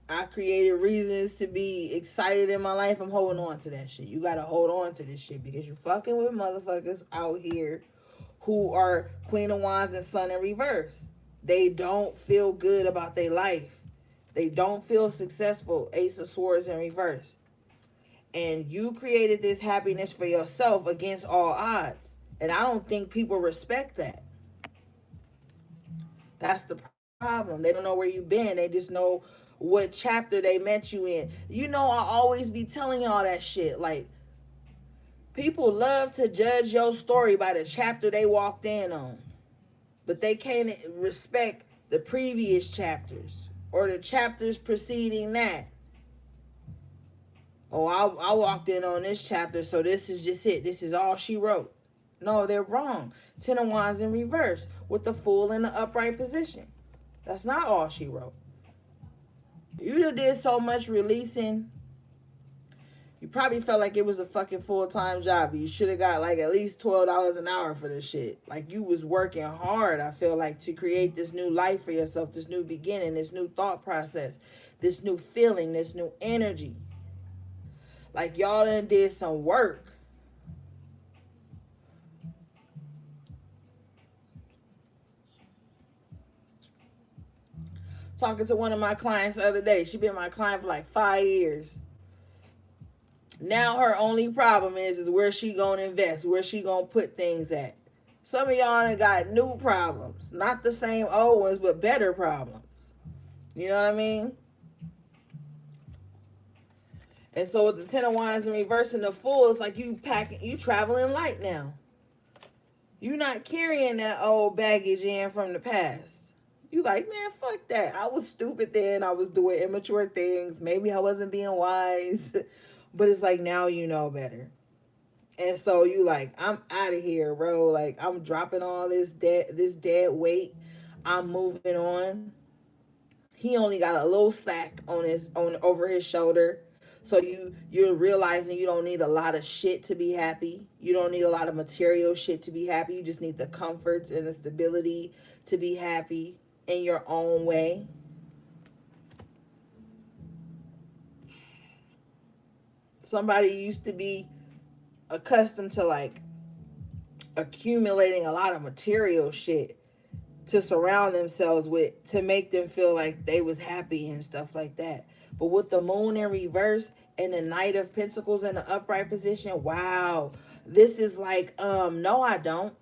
Speaker 1: I created reasons to be excited in my life. I'm holding on to that shit. You gotta hold on to this shit because you're fucking with motherfuckers out here who are Queen of Wands and Sun in reverse. They don't feel good about their life. They don't feel successful. Ace of Swords in reverse. And you created this happiness for yourself against all odds. And I don't think people respect that. That's the problem. They don't know where you've been. They just know what chapter they met you in. You know, I always be telling y'all that shit. Like, people love to judge your story by the chapter they walked in on. But they can't respect the previous chapters or the chapters preceding that. Oh, I walked in on this chapter, so this is just it. This is all she wrote. No, they're wrong. Ten of Wands in reverse with the Fool in the upright position. That's not all she wrote. You done did so much releasing. You probably felt like it was a fucking full-time job. You should have got like at least $12 an hour for this shit. Like you was working hard, I feel like, to create this new life for yourself, this new beginning, this new thought process, this new feeling, this new energy. Like y'all done did some work. Talking to one of my clients the other day. She been my client for like 5 years. Now her only problem is where she gonna invest, where she gonna put things at. Some of y'all done got new problems. Not the same old ones, but better problems. You know what I mean? And so with the Ten of Wands and reversing the Fool, it's like you traveling light now. You not carrying that old baggage in from the past. You like, man, fuck that. I was stupid then. I was doing immature things. Maybe I wasn't being wise. But it's like now you know better. And so you like, I'm out of here, bro. Like I'm dropping all this dead weight. I'm moving on. He only got a little sack on over his shoulder. So you're realizing you don't need a lot of shit to be happy. You don't need a lot of material shit to be happy. You just need the comforts and the stability to be happy in your own way. Somebody used to be accustomed to like accumulating a lot of material shit to surround themselves with, to make them feel like they was happy and stuff like that. But with the Moon in reverse and the Knight of Pentacles in the upright position, wow, this is like, no, I don't.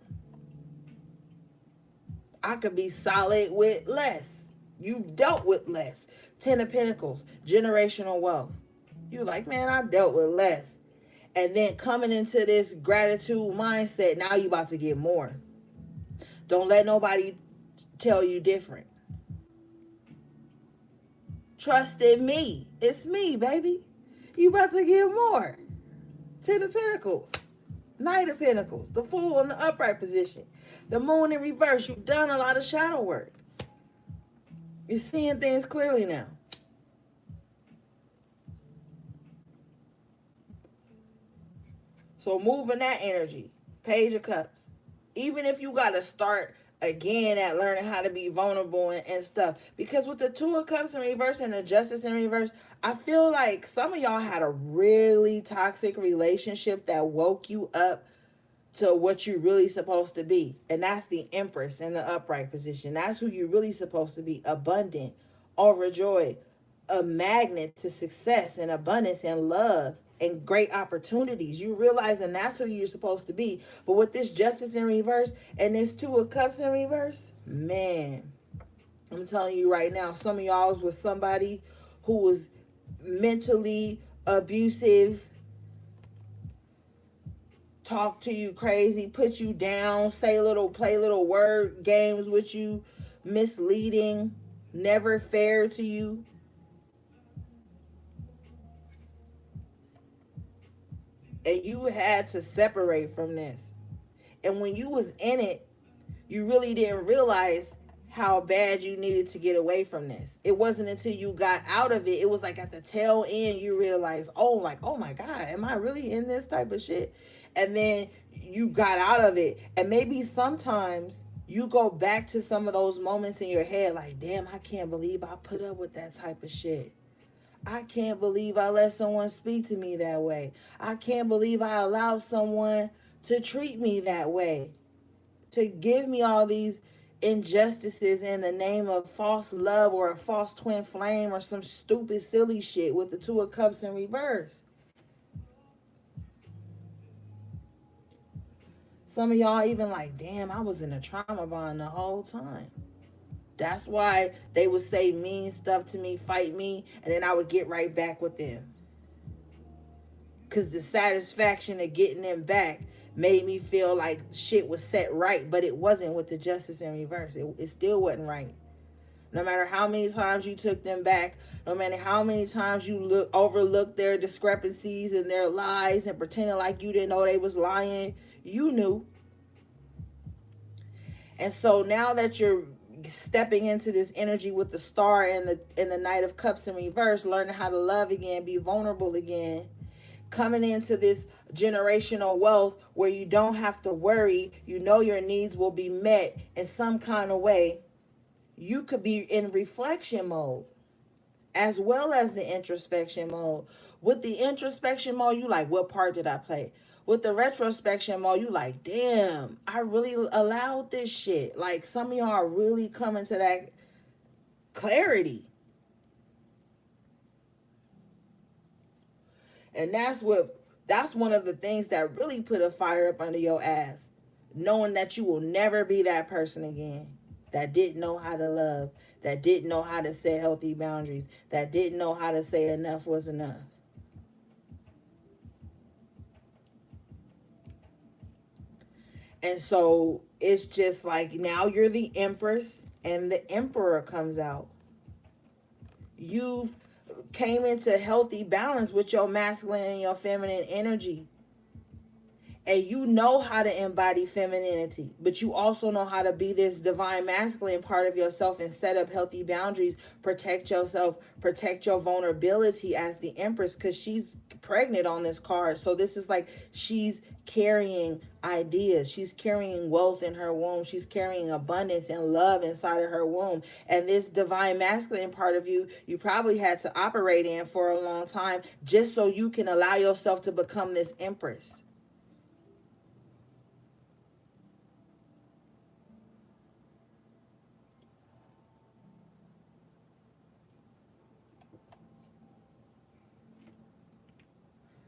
Speaker 1: I could be solid with less. You dealt with less. Ten of Pentacles, generational wealth. You like, man, I dealt with less. And then coming into this gratitude mindset, now you about to get more. Don't let nobody tell you different. Trust in me. It's me, baby. You about to get more. Ten of Pentacles. Knight of Pentacles. The Fool in the upright position. The Moon in reverse. You've done a lot of shadow work. You're seeing things clearly now. So move in that energy. Page of Cups. Even if you got to start again at learning how to be vulnerable and stuff. Because with the Two of Cups in reverse and the Justice in reverse, I feel like some of y'all had a really toxic relationship that woke you up to what you're really supposed to be. And that's the Empress in the upright position. That's who you're really supposed to be. Abundant, overjoyed, a magnet to success and abundance and love and great opportunities. You realizing that's who you're supposed to be. But with this Justice in reverse and this Two of Cups in reverse, man, I'm telling you right now, some of y'all was with somebody who was mentally abusive, talk to you crazy, put you down, play little word games with you, misleading, never fair to you. And you had to separate from this. And when you was in it, you really didn't realize how bad you needed to get away from this. It wasn't until you got out of it, it was like at the tail end, you realize, oh my God, am I really in this type of shit? And then you got out of it. And maybe sometimes you go back to some of those moments in your head like, damn, I can't believe I put up with that type of shit. I can't believe I let someone speak to me that way. I can't believe I allowed someone to treat me that way, to give me all these injustices in the name of false love or a false twin flame or some stupid silly shit with the two of cups in reverse. Some of y'all even like, damn, I was in a trauma bond the whole time. That's why they would say mean stuff to me, fight me, and then I would get right back with them. Because the satisfaction of getting them back made me feel like shit was set right, but it wasn't with the justice in reverse. It still wasn't right. No matter how many times you took them back, no matter how many times you overlooked their discrepancies and their lies and pretending like you didn't know they was lying, you knew. And so now that you're stepping into this energy with the star and the Knight of Cups in reverse, learning how to love again, be vulnerable again, coming into this generational wealth where you don't have to worry, you know your needs will be met in some kind of way. You could be in reflection mode as well as the introspection mode. With the introspection mode, you like, what part did I play? With the retrospection mode, you like, damn, I really allowed this shit. Like, some of y'all are really coming to that clarity. And that's one of the things that really put a fire up under your ass. Knowing that you will never be that person again that didn't know how to love, that didn't know how to set healthy boundaries, that didn't know how to say enough was enough. And so it's just like now you're the Empress and the Emperor comes out. You've came into healthy balance with your masculine and your feminine energy. And you know how to embody femininity, but you also know how to be this divine masculine part of yourself and set up healthy boundaries, protect yourself, protect your vulnerability as the Empress, because she's pregnant on this card. So this is like she's carrying ideas. She's carrying wealth in her womb. She's carrying abundance and love inside of her womb. And this divine masculine part of you, you probably had to operate in for a long time just so you can allow yourself to become this Empress.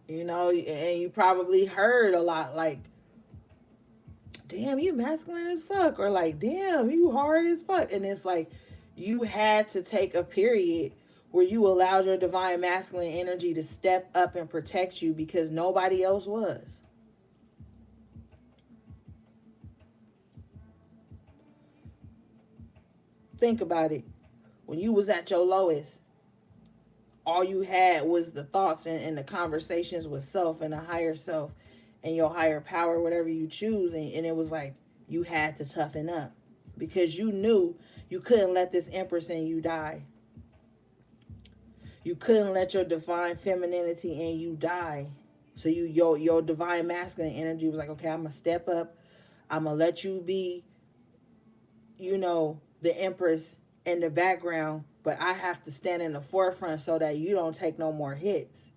Speaker 1: You know, and you probably heard a lot like, damn, you masculine as fuck, or like, damn, you hard as fuck. And it's like you had to take a period where you allowed your divine masculine energy to step up and protect you because nobody else was. Think about it. When you was at your lowest, all you had was the thoughts and the conversations with self and the higher self and your higher power, whatever you choose. And it was like you had to toughen up because you knew you couldn't let this Empress in you die. You couldn't let your divine femininity in you die. So your divine masculine energy was like, okay, I'm gonna step up. I'm gonna let you be, the Empress in the background, but I have to stand in the forefront so that you don't take no more hits.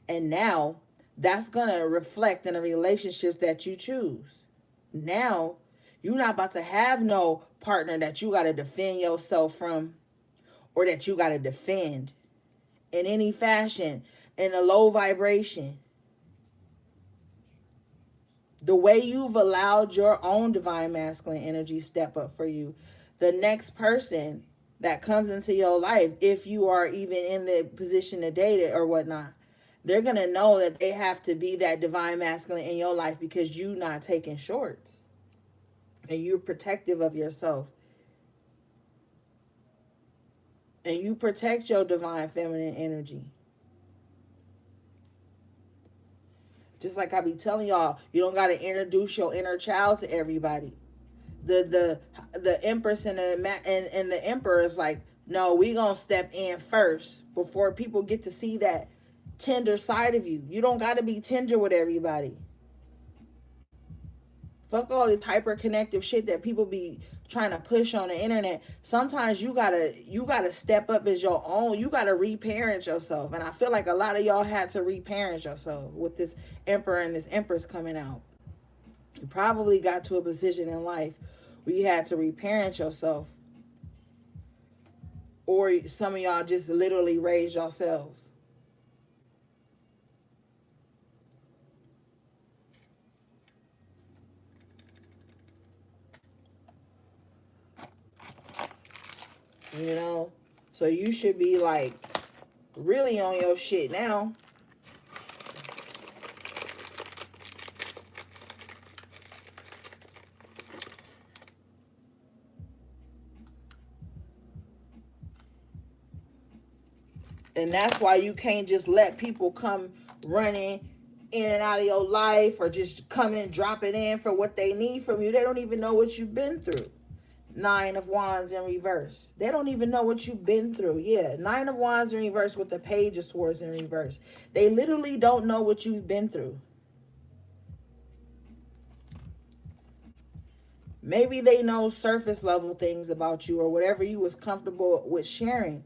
Speaker 1: And now that's going to reflect in the relationships that you choose. Now you're not about to have no partner that you got to defend yourself from or that you got to defend in any fashion, in a low vibration. The way you've allowed your own divine masculine energy step up for you, the next person that comes into your life, if you are even in the position to date it or whatnot, they're going to know that they have to be that divine masculine in your life because you're not taking shorts and you're protective of yourself. And you protect your divine feminine energy. Just like I be telling y'all, you don't got to introduce your inner child to everybody. The Empress and the Emperor is like, no, we gonna step in first before people get to see that tender side of you. You don't got to be tender with everybody. Fuck all this hyper connective shit that people be trying to push on the internet. Sometimes you gotta step up as your own. You gotta reparent yourself. And I feel like a lot of y'all had to reparent yourself with this emperor and this empress coming out. You probably got to a position in life where you had to reparent yourself. Or some of y'all just literally raised yourselves. You know? So you should be like really on your shit now. And that's why you can't just let people come running in and out of your life or just coming and dropping in for what they need from you. They don't even know what you've been through. Nine of Wands in reverse. They don't even know what you've been through. Yeah, Nine of Wands in reverse with the Page of Swords in reverse. They literally don't know what you've been through. Maybe they know surface level things about you or whatever you was comfortable with sharing.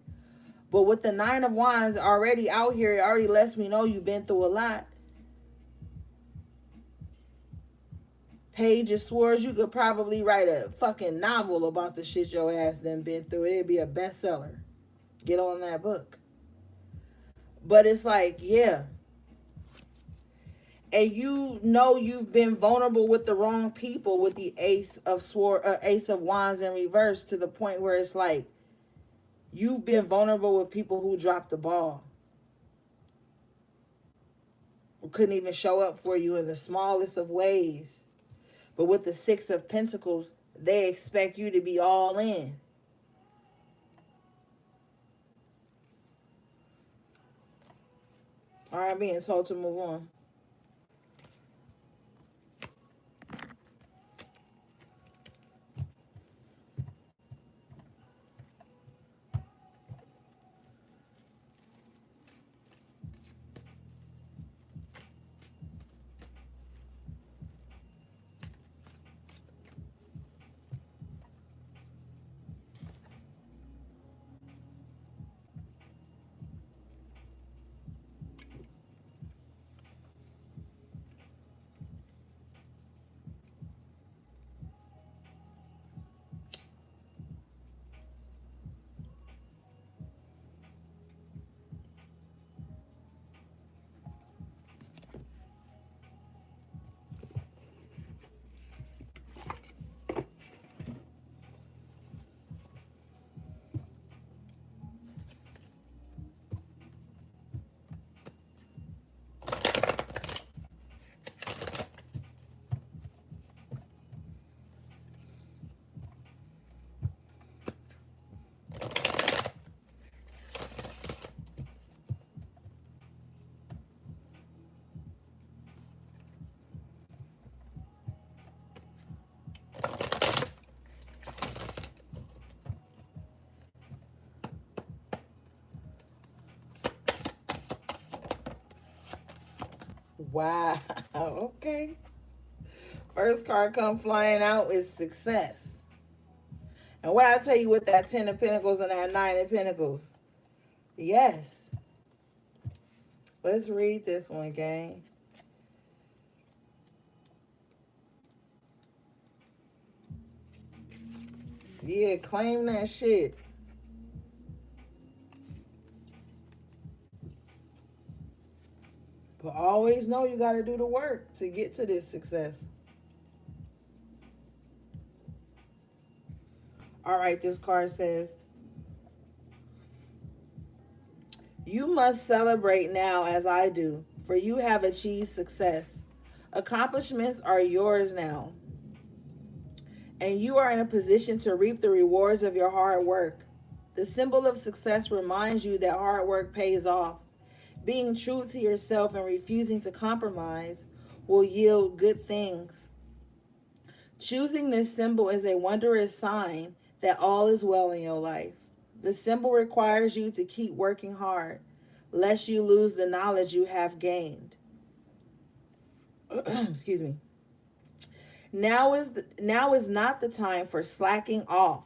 Speaker 1: But with the Nine of Wands already out here, it already lets me know you've been through a lot. Page of Swords, you could probably write a fucking novel about the shit your ass done been through. It'd be a bestseller. Get on that book. But it's like, yeah. And you know you've been vulnerable with the wrong people with the Ace of Wands in reverse, to the point where it's like you've been vulnerable with people who dropped the ball, who couldn't even show up for you in the smallest of ways. But with the Six of Pentacles, they expect you to be all in. All right, being told to move on. Wow. Okay. First card come flying out is success. And what I tell you with that Ten of Pentacles and that Nine of Pentacles. Yes. Let's read this one, gang. Yeah, claim that shit. But always know you got to do the work to get to this success. All right, this card says, you must celebrate now as I do, for you have achieved success. Accomplishments are yours now, and you are in a position to reap the rewards of your hard work. The symbol of success reminds you that hard work pays off. Being true to yourself and refusing to compromise will yield good things. Choosing this symbol is a wondrous sign that all is well in your life. The symbol requires you to keep working hard, lest you lose the knowledge you have gained. Excuse me. Now is not the time for slacking off.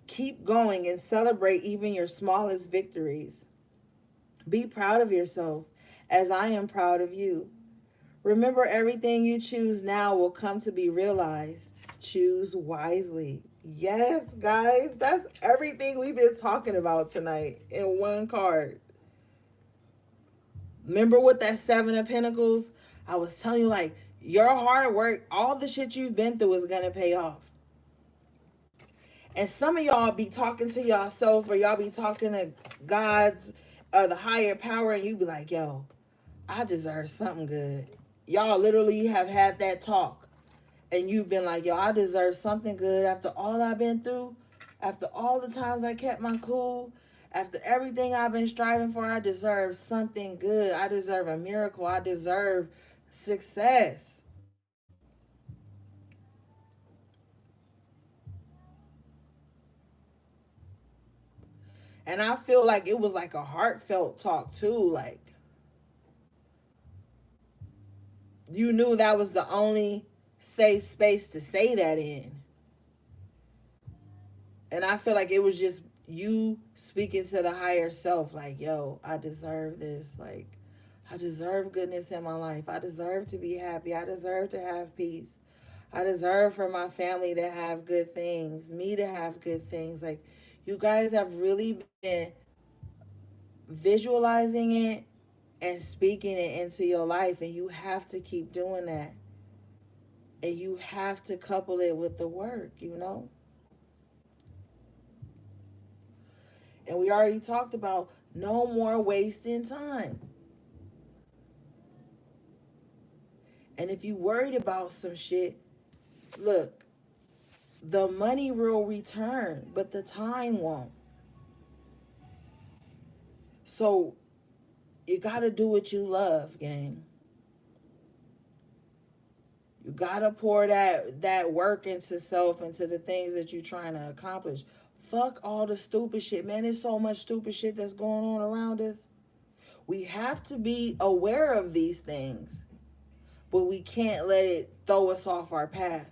Speaker 1: Keep going and celebrate even your smallest victories. Be proud of yourself as I am proud of you. Remember, everything you choose now will come to be realized. Choose wisely. Yes, guys, that's everything we've been talking about tonight in one card. Remember with that Seven of Pentacles? I was telling you, like, your hard work, all the shit you've been through is going to pay off. And some of y'all be talking to yourself, or y'all be talking to God's or the higher power, and you be like, yo, I deserve something good. Y'all literally have had that talk. And you've been like, yo, I deserve something good after all I've been through, after all the times I kept my cool, after everything I've been striving for. I deserve something good. I deserve a miracle. I deserve success. And I feel like it was like a heartfelt talk too. Like, you knew that was the only safe space to say that in. And I feel like it was just you speaking to the higher self, like, yo, I deserve this. Like, I deserve goodness in my life. I deserve to be happy. I deserve to have peace. I deserve for my family to have good things, me to have good things. Like, you guys have really been visualizing it and speaking it into your life, and you have to keep doing that. And you have to couple it with the work, you know? And we already talked about no more wasting time. And if you worried about some shit, look, the money will return, but the time won't. So you gotta do what you love, gang. You gotta pour that work into self, into the things that you're trying to accomplish. Fuck all the stupid shit, man. There's so much stupid shit that's going on around us. We have to be aware of these things, but we can't let it throw us off our path.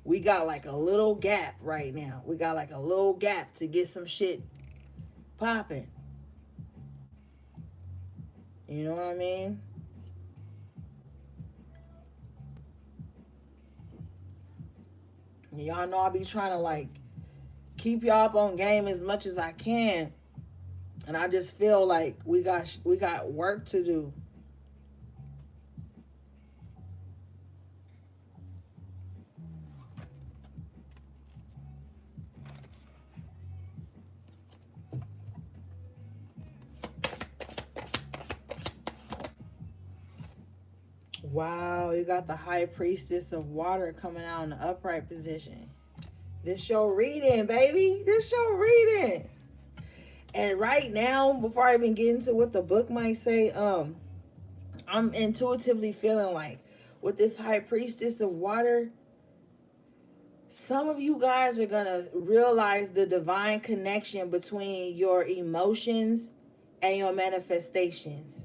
Speaker 1: We got like a little gap right now. We got like a little gap to get some shit popping. You know what I mean? Y'all know I be trying to like keep y'all up on game as much as I can. And I just feel like we got work to do. Wow, you got the High Priestess of Water coming out in the upright position. This your reading, baby. This your reading. And right now, before I even get into what the book might say, I'm intuitively feeling like with this High Priestess of Water, some of you guys are gonna realize the divine connection between your emotions and your manifestations.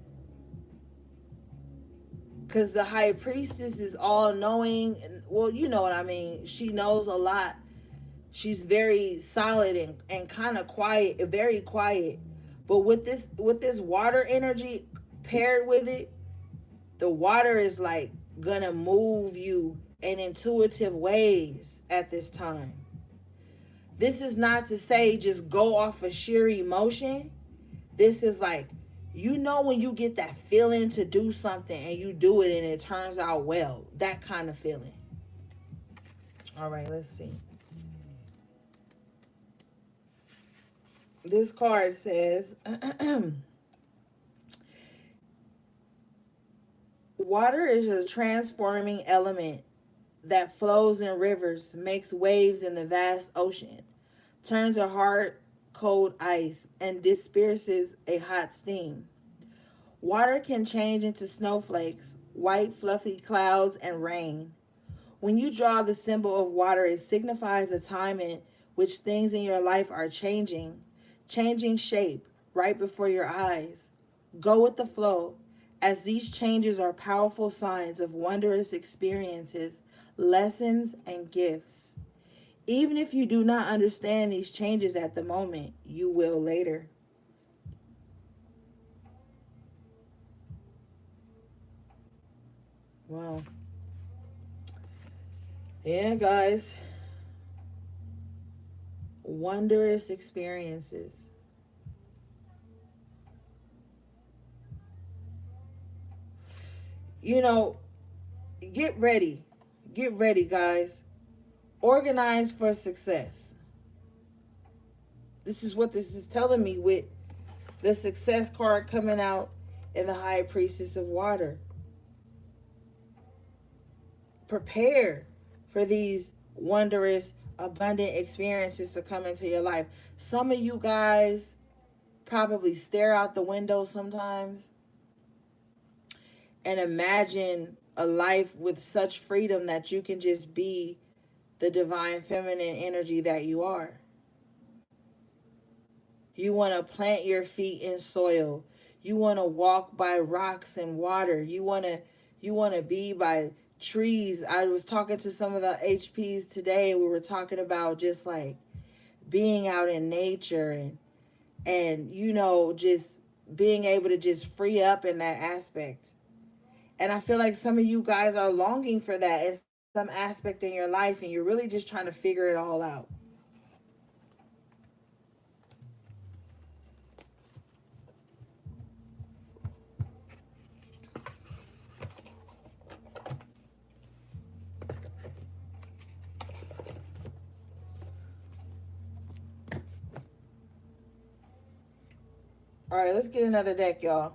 Speaker 1: Because the High Priestess is all knowing. Well, you know what I mean. She knows a lot. She's very solid and kind of quiet, very quiet. But with this water energy paired with it, the water is like gonna move you in intuitive ways at this time. This is not to say just go off of sheer emotion. This is like, you know, when you get that feeling to do something and you do it and it turns out well, that kind of feeling. All right, let's see. This card says, water is a transforming element that flows in rivers, makes waves in the vast ocean, turns a hard, cold ice, and disperses a hot steam. Water can change into snowflakes, white fluffy clouds, and rain. When you draw the symbol of water, it signifies a time in which things in your life are changing shape right before your eyes. Go with the flow. as these changes are powerful signs of wondrous experiences, lessons, and gifts. Even if you do not understand these changes at the moment, you will later. Wow. Yeah, guys. Wondrous experiences. You know, get ready. Get ready, guys. Organize for success. This is what this is telling me with the success card coming out in the High Priestess of Water. Prepare for these wondrous, abundant experiences to come into your life. Some of you guys probably stare out the window sometimes and imagine a life with such freedom that you can just be the divine feminine energy that you are. You want to plant your feet in soil. You want to walk by rocks and water. You want to be by trees. I was talking to some of the HPs today. We were talking about just like being out in nature and just being able to just free up in that aspect. And I feel like some of you guys are longing for that in some aspect in your life, and you're really just trying to figure it all out. All right, let's get another deck, y'all.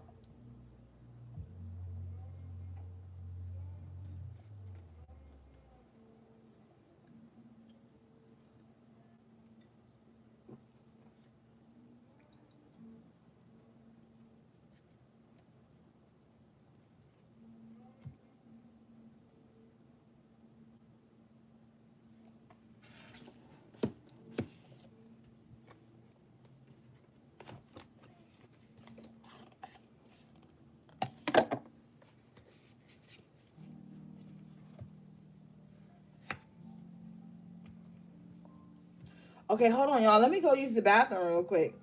Speaker 1: Okay, hold on, y'all. Let me go use the bathroom real quick.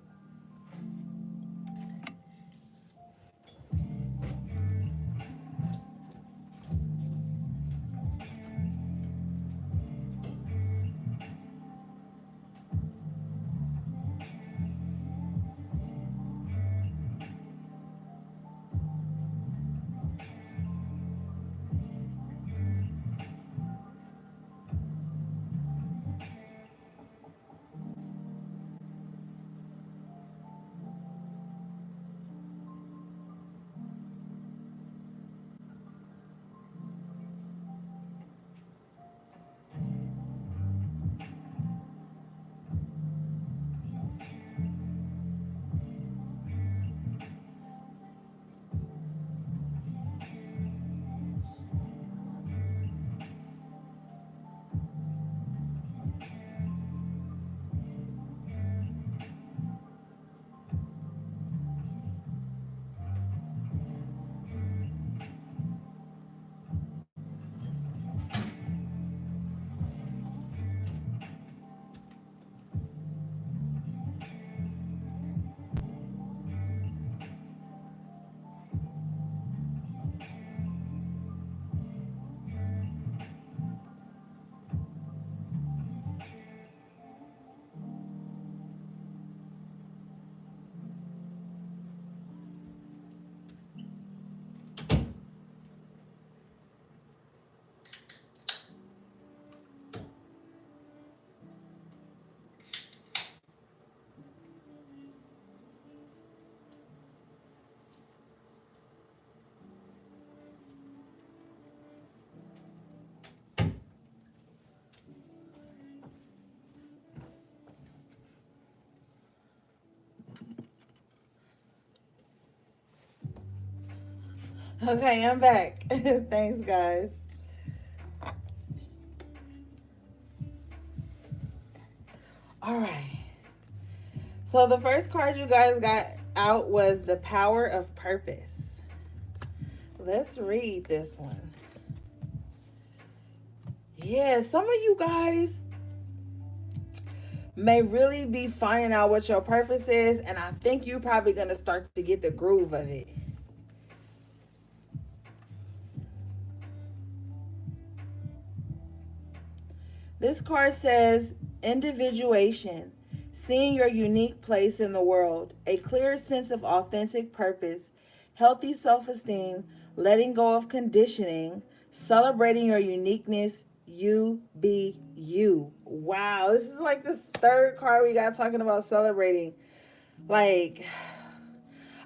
Speaker 1: Okay, I'm back. Thanks, guys. All right. So the first card you guys got out was the Power of Purpose. Let's read this one. Yeah, some of you guys may really be finding out what your purpose is, and I think you're probably going to start to get the groove of it. This card says individuation, seeing your unique place in the world, a clear sense of authentic purpose, healthy self esteem, letting go of conditioning, celebrating your uniqueness, you be you. Wow, this is like the third card we got talking about celebrating. Like,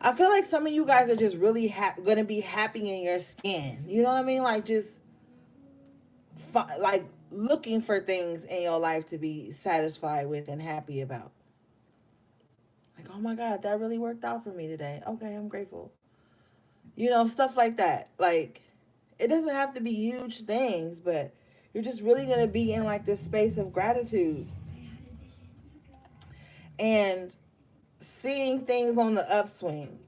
Speaker 1: I feel like some of you guys are just really going to be happy in your skin. You know what I mean? Like, just like looking for things in your life to be satisfied with and happy about. Like, oh my God, that really worked out for me today. Okay, I'm grateful. You know, stuff like that. Like, it doesn't have to be huge things, but you're just really going to be in like this space of gratitude and seeing things on the upswing,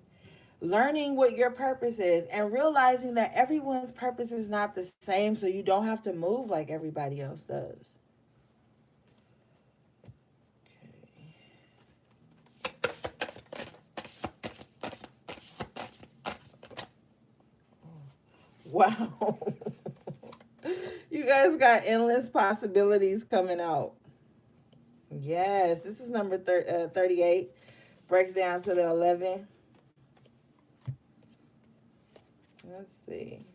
Speaker 1: learning what your purpose is, and realizing that everyone's purpose is not the same, so you don't have to move like everybody else does. Wow. You guys got endless possibilities coming out. Yes, this is number 38. Breaks down to the 11. Let's see.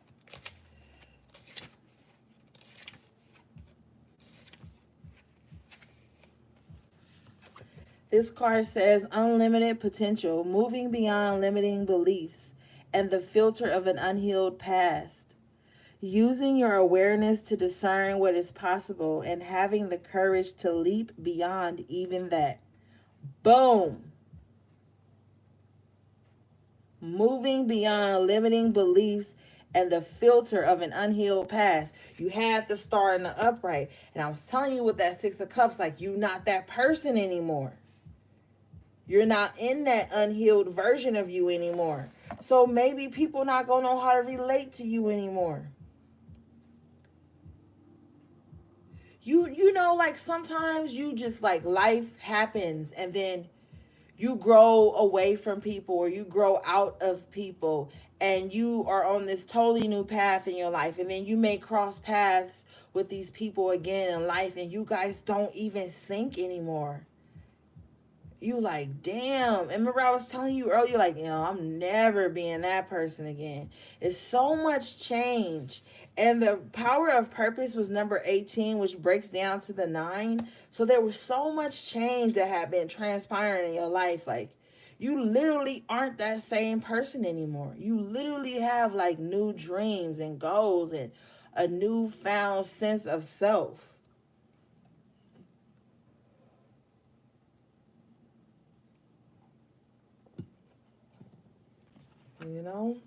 Speaker 1: This card says unlimited potential, moving beyond limiting beliefs and the filter of an unhealed past. Using your awareness to discern what is possible and having the courage to leap beyond even that. Boom. Moving beyond limiting beliefs and the filter of an unhealed past. You had the star in the upright. And I was telling you with that Six of Cups, like, you're not that person anymore. You're not in that unhealed version of you anymore. So maybe people not going to know how to relate to you anymore. You know, like sometimes you just like life happens and then you grow away from people or you grow out of people and you are on this totally new path in your life, and then you may cross paths with these people again in life and you guys don't even sync anymore. You like, damn. And remember I was telling you earlier, like, you know, I'm never being that person again. It's so much change. And the power of purpose was number 18, which breaks down to the 9. So there was so much change that had been transpiring in your life. Like, you literally aren't that same person anymore. You literally have like new dreams and goals and a newfound sense of self. You know?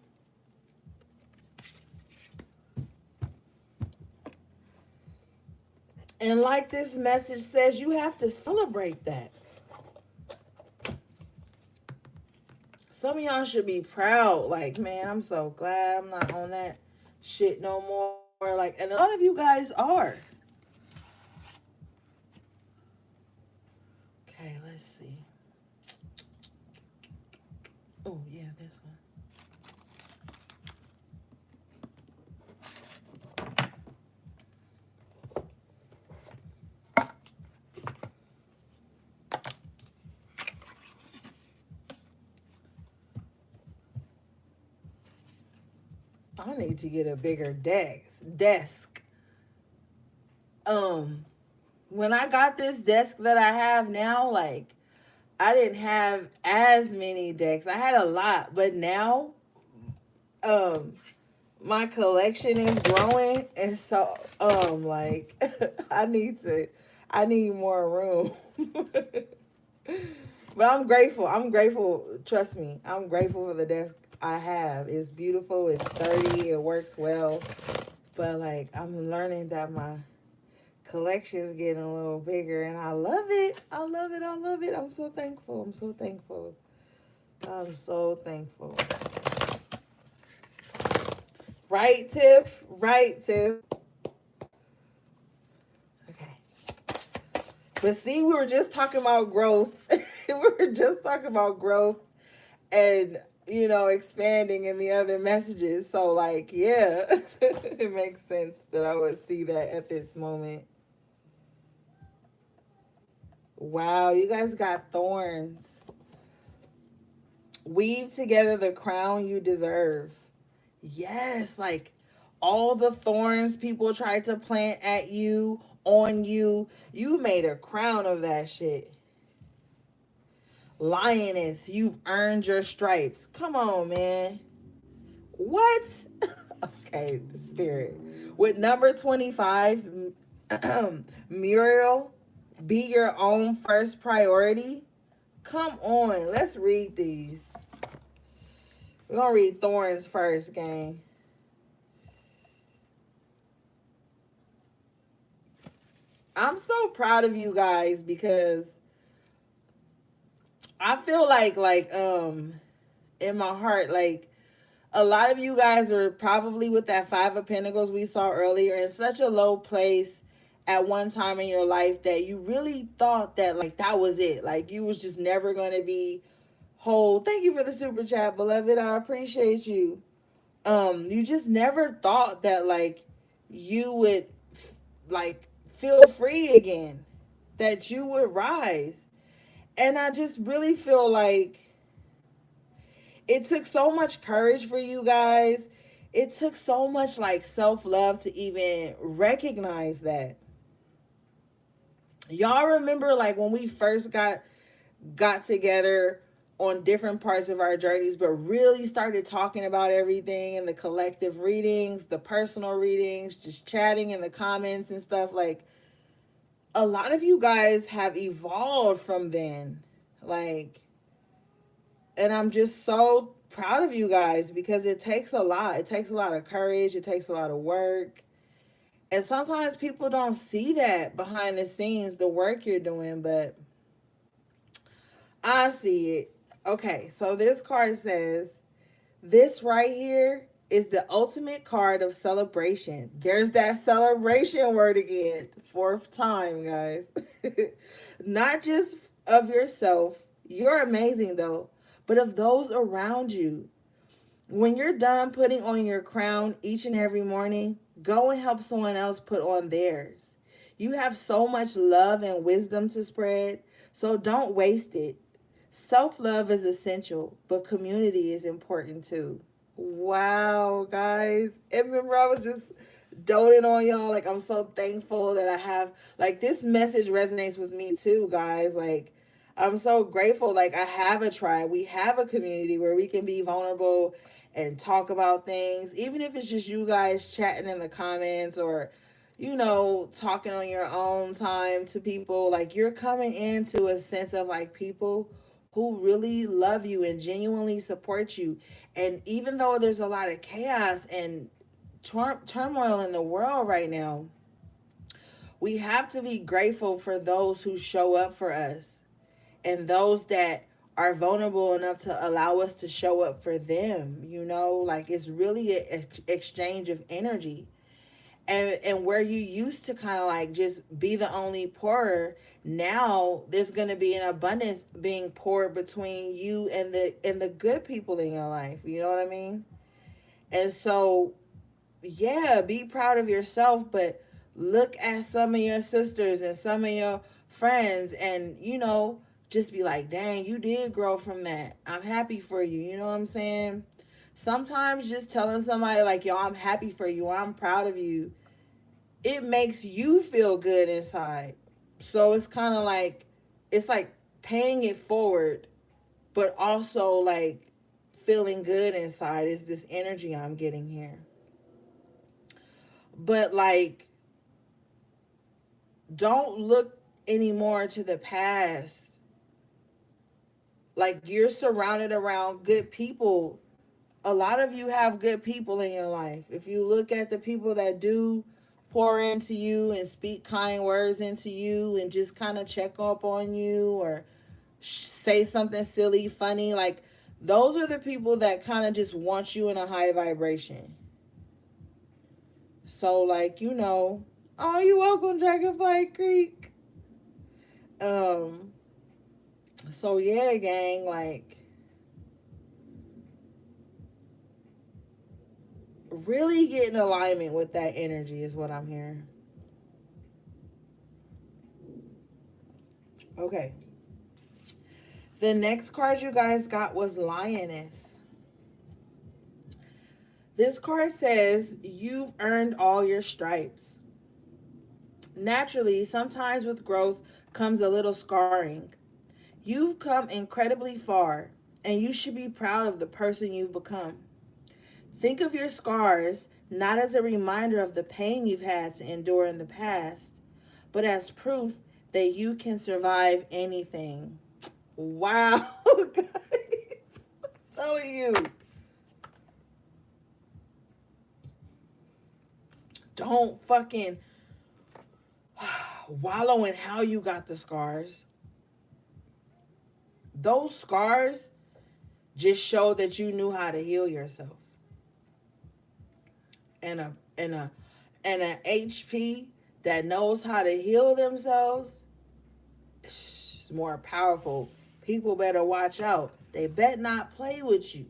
Speaker 1: And like this message says, you have to celebrate that. Some of y'all should be proud. Like, man, I'm so glad I'm not on that shit no more. Like, and a lot of you guys are. Okay, let's see. Oh, yeah, this one. I need to get a bigger desk. When I got this desk that I have now, like, I didn't have as many decks. I had a lot, but now, my collection is growing, and so, like, I need more room. But I'm grateful. I'm grateful. Trust me. I'm grateful for the desk I have. It's beautiful. It's sturdy. It works well. But like, I'm learning that my collection is getting a little bigger, and I love it. I love it. I love it. I'm so thankful. I'm so thankful. I'm so thankful. Right, Tiff? Right, Tiff? Okay. But see, we were just talking about growth. We were just talking about growth and, expanding in the other messages. So, like, yeah, it makes sense that I would see that at this moment. Wow, you guys got thorns. Weave together the crown you deserve. Yes, like all the thorns people tried to plant at you, on you, you made a crown of that shit. Lioness, you've earned your stripes. Come on, man. What? Okay, the spirit. With number 25, Muriel, be your own first priority. Come on, let's read these. We're gonna read Thorns first, gang. I'm so proud of you guys because I feel like in my heart, like a lot of you guys were probably with that Five of Pentacles we saw earlier in such a low place at one time in your life that you really thought that like that was it. Like you was just never gonna be whole. Thank you for the super chat, beloved. I appreciate you. You just never thought that like you would like feel free again, that you would rise. And I just really feel like it took so much courage for you guys. It took so much like self-love to even recognize that. Y'all remember like when we first got together on different parts of our journeys, but really started talking about everything in the collective readings, the personal readings, just chatting in the comments and stuff. Like a lot of you guys have evolved from then. Like, and I'm just so proud of you guys because it takes a lot. It takes a lot of courage. It takes a lot of work. And sometimes people don't see that behind the scenes, the work you're doing, but I see it. Okay, so this card says, this right here is the ultimate card of celebration. There's that celebration word again. Fourth time, guys. Not just of yourself. You're amazing, though, but of those around you. When you're done putting on your crown each and every morning, go and help someone else put on theirs. You have so much love and wisdom to spread, so don't waste it. Self love is essential, but community is important too. Wow, guys. And remember, I was just doting on y'all. Like, I'm so thankful that I have, like, this message resonates with me too, guys. Like, I'm so grateful. Like, I have a tribe. We have a community where we can be vulnerable and talk about things, even if it's just you guys chatting in the comments or, talking on your own time to people. Like, you're coming into a sense of like people who really love you and genuinely support you. And even though there's a lot of chaos and turmoil in the world right now, we have to be grateful for those who show up for us and those that are vulnerable enough to allow us to show up for them. Like it's really an exchange of energy. And where you used to kind of like just be the only pourer, now there's going to be an abundance being poured between you and the good people in your life. You know what I mean? And so, yeah, be proud of yourself, but look at some of your sisters and some of your friends and, just be like, dang, you did grow from that. I'm happy for you. You know what I'm saying? Sometimes just telling somebody like, yo, I'm happy for you, or I'm proud of you, it makes you feel good inside. So it's kind of like, it's like paying it forward, but also like feeling good inside is this energy I'm getting here. But like, don't look anymore to the past. Like, you're surrounded around good people. A lot of you have good people in your life. If you look at the people that do pour into you and speak kind words into you and just kind of check up on you or say something silly, funny, like those are the people that kind of just want you in a high vibration. So, like, oh, you welcome, Dragonfly Creek. Um, so yeah, gang, like, really get in alignment with that energy is what I'm hearing. Okay. The next card you guys got was Lioness. This card says, you've earned all your stripes. Naturally, sometimes with growth comes a little scarring. You've come incredibly far, and you should be proud of the person you've become. Think of your scars not as a reminder of the pain you've had to endure in the past, but as proof that you can survive anything. Wow, guys. I'm telling you. Don't fucking wallow in how you got the scars. Those scars just show that you knew how to heal yourself. And a HP that knows how to heal themselves is more powerful. People better watch out. They bet not play with you.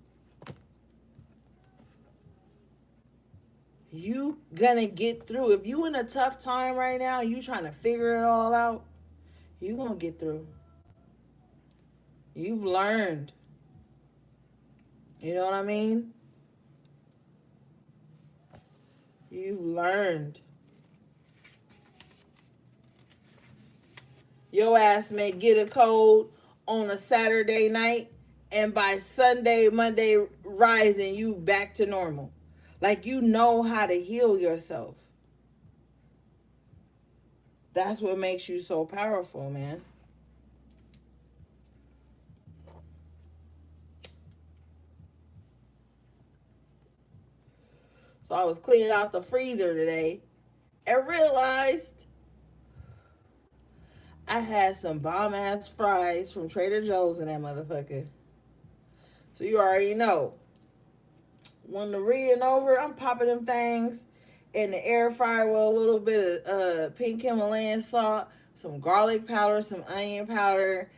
Speaker 1: You gonna get through. If you in a tough time right now, you trying to figure it all out, you gonna get through. You've learned. You know what I mean? You've learned. Your ass may get a cold on a Saturday night, and by Sunday, Monday rising, you back to normal. Like, you know how to heal yourself. That's what makes you so powerful, man. So I was cleaning out the freezer today and realized I had some bomb ass fries from Trader Joe's in that motherfucker. So you already know. When the reading over, I'm popping them things in the air fryer with a little bit of pink Himalayan salt, some garlic powder, some onion powder,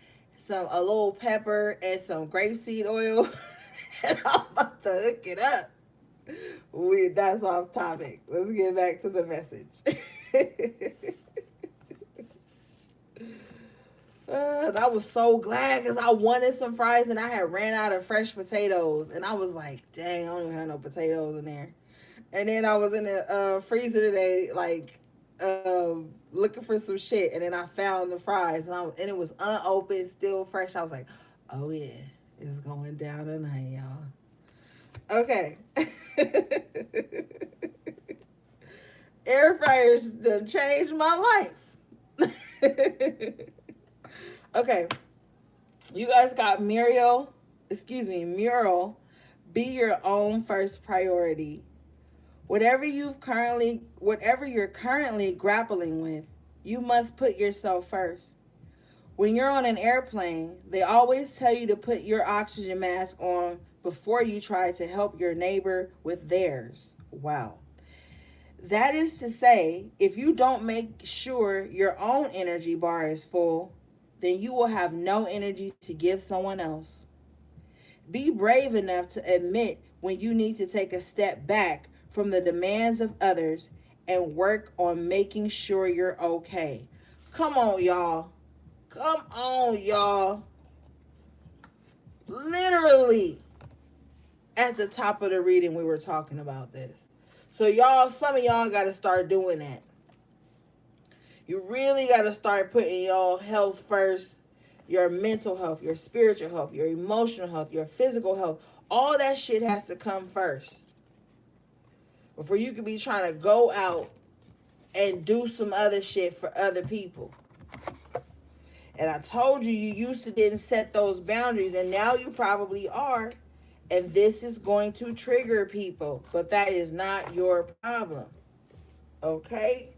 Speaker 1: a little pepper, and some grapeseed oil. And I'm about to hook it up. That's off topic. Let's get back to the message. And I was so glad because I wanted some fries and I had ran out of fresh potatoes. And I was like, dang, I don't even have no potatoes in there. And then I was in the freezer today, like, looking for some shit. And then I found the fries and it was unopened, still fresh. I was like, oh yeah, it's going down tonight, y'all. Okay. Air fryers done changed my life. Okay. You guys got mural. Be your own first priority. Whatever you're currently grappling with, you must put yourself first. When you're on an airplane, they always tell you to put your oxygen mask on before you try to help your neighbor with theirs. Wow. That is to say, if you don't make sure your own energy bar is full, then you will have no energy to give someone else. Be brave enough to admit when you need to take a step back from the demands of others and work on making sure you're okay. Come on, y'all. Come on, y'all. Literally, at the top of the reading, we were talking about this. So, y'all, some of y'all got to start doing that. You really got to start putting your health first, your mental health, your spiritual health, your emotional health, your physical health. All that shit has to come first before you can be trying to go out and do some other shit for other people. And I told you, you used to didn't set those boundaries, and now you probably are. And this is going to trigger people, but that is not your problem. Okay?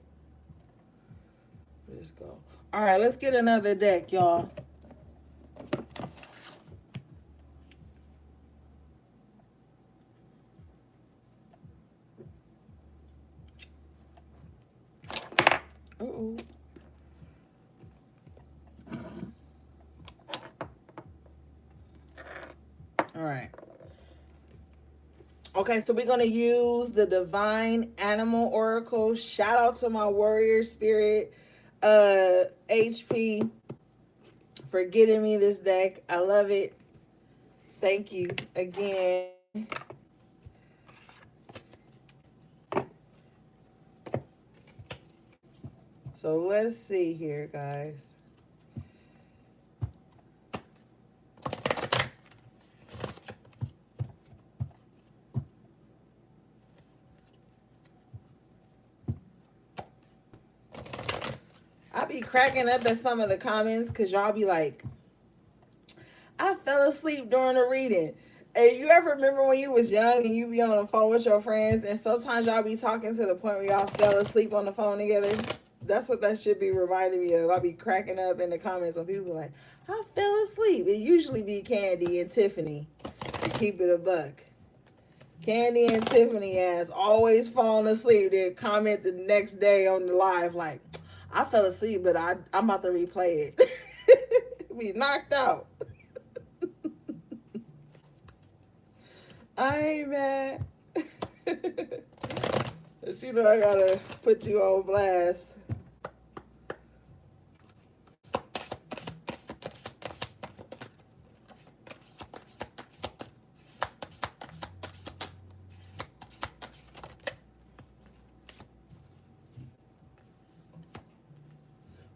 Speaker 1: Let's go. All right, let's get another deck, y'all. right. Okay, so we're going to use the Divine Animal Oracle. Shout out to my warrior spirit, HP, for getting me this deck. I love it. Thank you again. So let's see here, guys. I be cracking up at some of the comments because y'all be like, I fell asleep during the reading. And you ever remember when you was young and you be on the phone with your friends and sometimes y'all be talking to the point where y'all fell asleep on the phone together? That's what that should be reminding me of. I be cracking up in the comments when people are like, I fell asleep. It usually be Candy and Tiffany to keep it a buck. Candy and Tiffany has always fallen asleep. They comment the next day on the live like, I fell asleep, but I'm about to replay it. Be knocked out. I ain't mad. But you know I gotta put you on blast.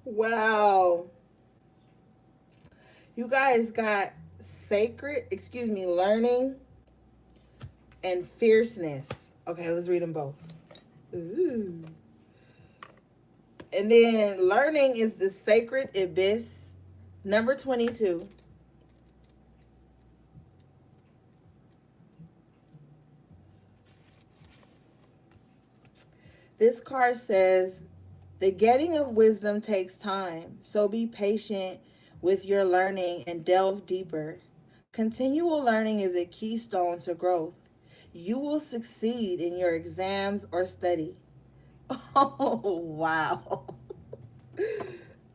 Speaker 1: Wow. You guys got learning and fierceness. Okay, let's read them both. Ooh. And then learning is the sacred abyss, number 22. This card says, the getting of wisdom takes time, so be patient with your learning and delve deeper. Continual learning is a keystone to growth. You will succeed in your exams or study. Oh, wow.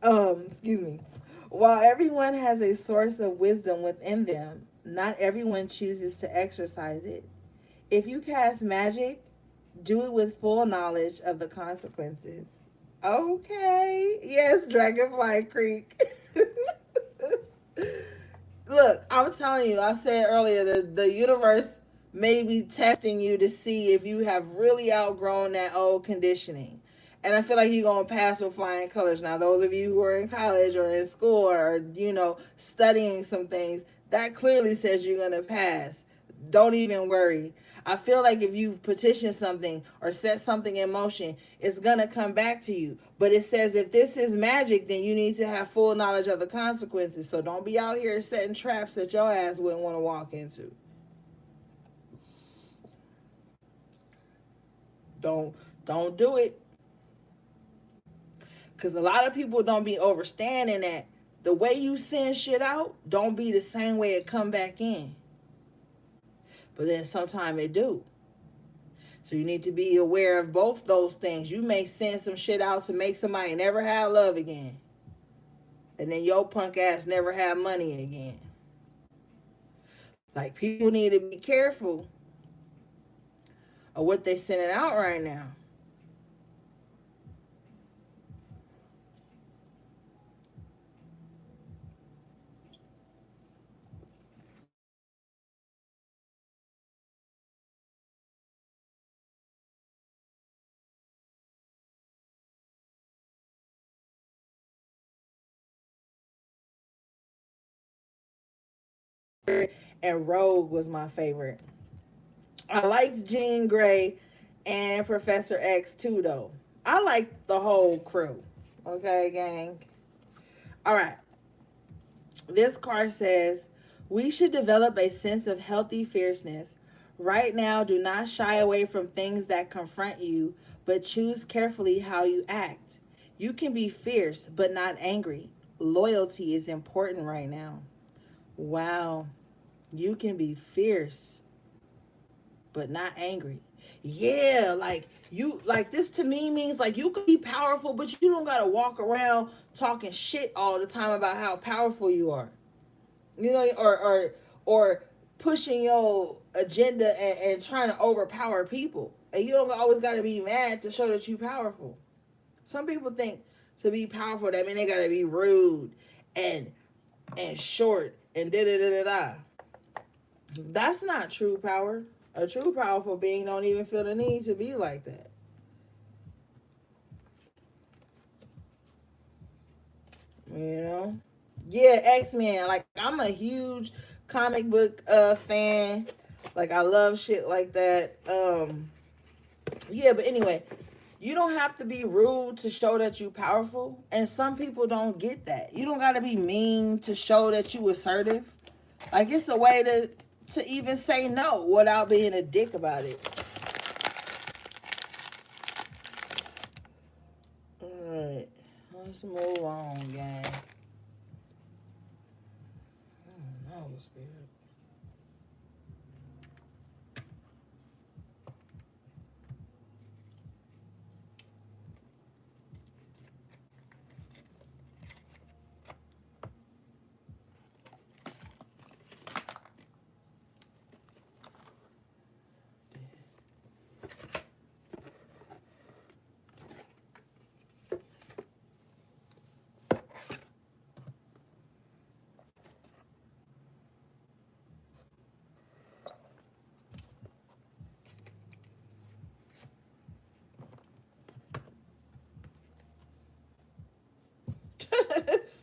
Speaker 1: Excuse me. While everyone has a source of wisdom within them, not everyone chooses to exercise it. If you cast magic, do it with full knowledge of the consequences. Okay. Yes, Dragonfly Creek. Look, I'm telling you, I said earlier that the universe may be testing you to see if you have really outgrown that old conditioning. And I feel like you're going to pass with flying colors. Now, those of you who are in college or in school or, studying some things, that clearly says you're going to pass. Don't even worry. I feel like if you've petitioned something or set something in motion, it's going to come back to you. But it says if this is magic, then you need to have full knowledge of the consequences. So don't be out here setting traps that your ass wouldn't want to walk into. Don't do it. Because a lot of people don't be overstanding that the way you send shit out don't be the same way it come back in. But then sometimes it do. So you need to be aware of both those things. You may send some shit out to make somebody never have love again. And then your punk ass never have money again. Like, people need to be careful of what they sending out right now. And Rogue was my favorite. I liked Jean Grey and Professor X too, though. I liked the whole crew. Okay, gang. All right. This card says, we should develop a sense of healthy fierceness. Right now, do not shy away from things that confront you, but choose carefully how you act. You can be fierce, but not angry. Loyalty is important right now. Wow. You can be fierce, but not angry. Yeah, like this to me means like you can be powerful, but you don't gotta walk around talking shit all the time about how powerful you are. Or pushing your agenda and trying to overpower people. And you don't always got to be mad to show that you powerful. Some people think to be powerful that mean they got to be rude and short and da da da da da. That's not true power. A true powerful being don't even feel the need to be like that. You know? Yeah, X-Men. Like, I'm a huge comic book fan. Like, I love shit like that. Yeah, but anyway, you don't have to be rude to show that you powerful. And some people don't get that. You don't gotta be mean to show that you assertive. Like, it's a way to even say no without being a dick about it. Alright. Let's move on, gang. Oh, no, spirit.